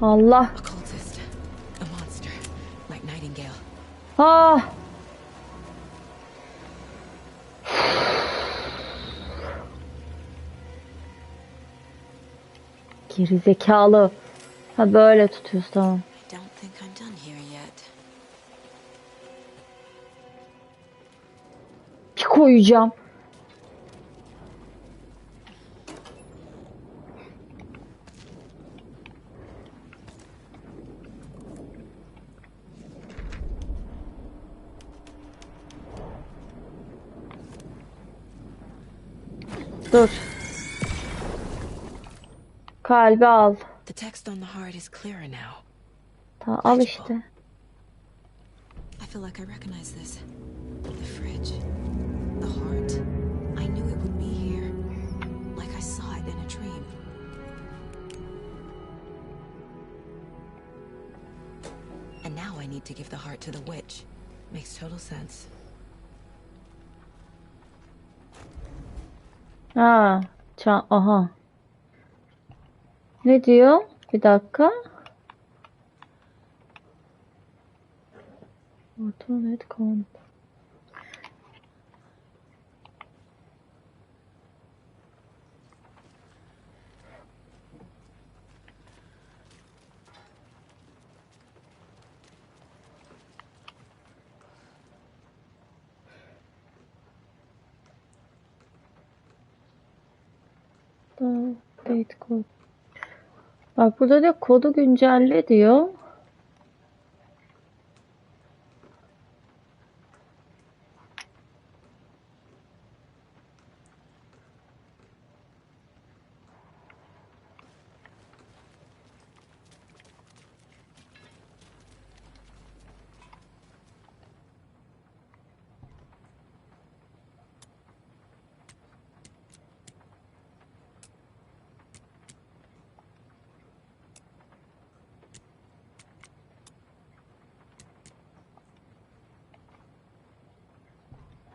A: Allah. Ah. Geri zekalı. Ha böyle tutuyoruz, tamam. Bir koyacağım. Dur. Kalbi al.
C: The text on the heart is clearer now.
A: Tamam, al işte.
C: I feel like I recognize this. The fridge. The heart. I knew it would be here. Like I saw it in a dream. And now I need to give the heart to the witch. Makes total sense.
A: Ha, aha. Ne diyor? Bir dakika. Ortonet kont. Date kod. Bak burada diyor kodu güncelle diyor.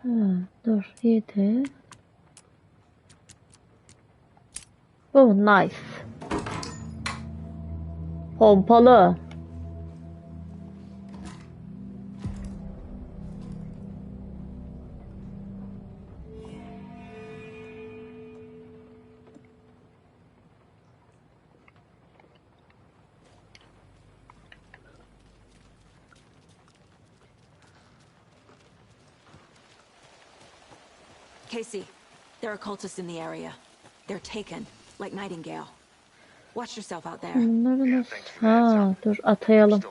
A: Ha, dur 7. Bu mu? Nice. Pompalı.
C: Casey, there are cultists in the area. They're taken, like Nightingale. Watch yourself out there.
A: Bunları nasıl? Ha, dur atayalım.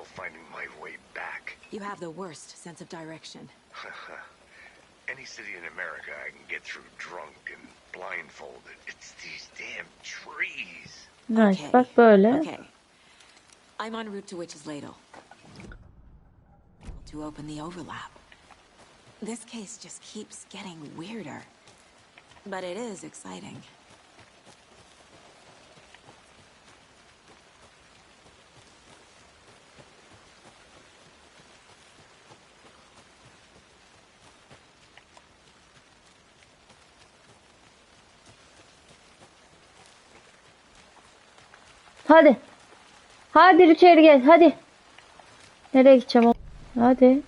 C: You have the worst sense of direction.
E: Any city in America I can get through drunk and blindfolded. It's these damn trees.
A: Nice. Bak böyle.
C: Okay. I'm en route to Witch's Ladle. To open the overlap. This case just keeps getting weirder. But it is exciting.
A: Hadi. Hadi içeri gel. Hadi. Nereye gideceğim? Hadi.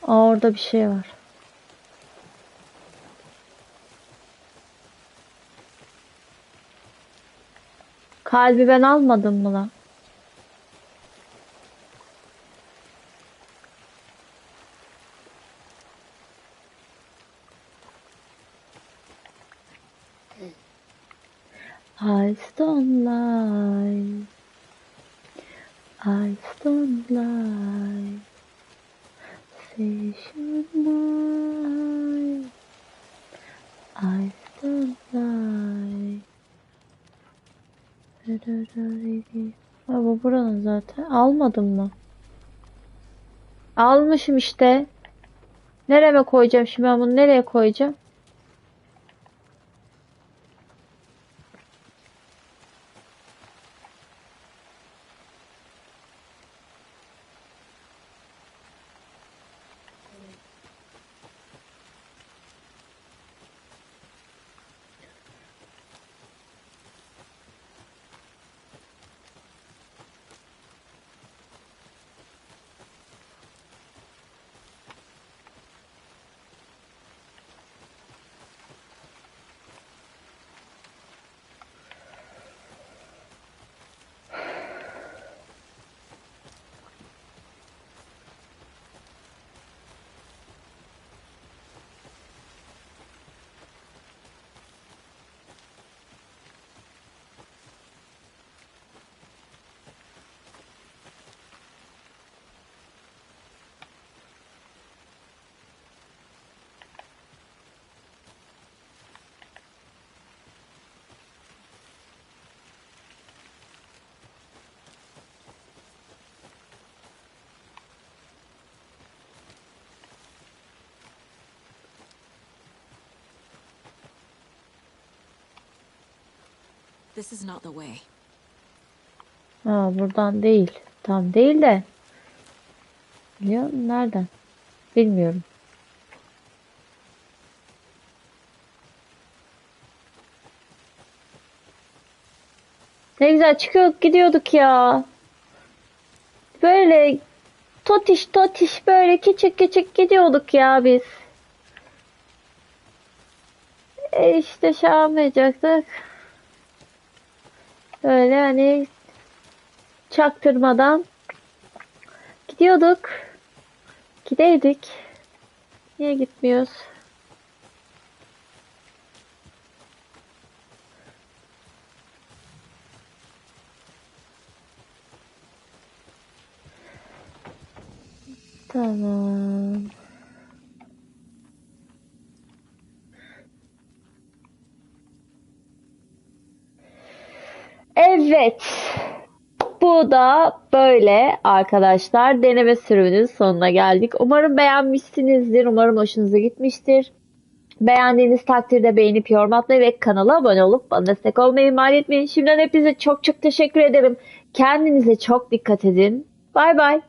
A: Aa, orada bir şey var. Kalbi ben almadım mı lan? I don't lie. I don't lie. Say should lie. I don't lie. Ha, bu buranın zaten. Almadım mı? Almışım işte. Nereye koyacağım şimdi, ben bunu nereye koyacağım?
C: This is not the way.
A: Ha, buradan değil. Tam değil de. Biliyor musun? Nereden? Bilmiyorum. Ne güzel çıkıyorduk gidiyorduk ya. Böyle totiş totiş böyle küçük küçük gidiyorduk ya biz. İşte şey yapmayacaktık. Böyle hani çaktırmadan gidiyorduk. Gideydik. Niye gitmiyoruz? Tamam. Evet. Bu da böyle arkadaşlar. Deneme sürümünün sonuna geldik. Umarım beğenmişsinizdir. Umarım hoşunuza gitmiştir. Beğendiğiniz takdirde beğenip yorum atmayı ve kanala abone olup bana destek olmayı ihmal etmeyin. Şimdiden hepinize çok çok teşekkür ederim. Kendinize çok dikkat edin. Bay bay.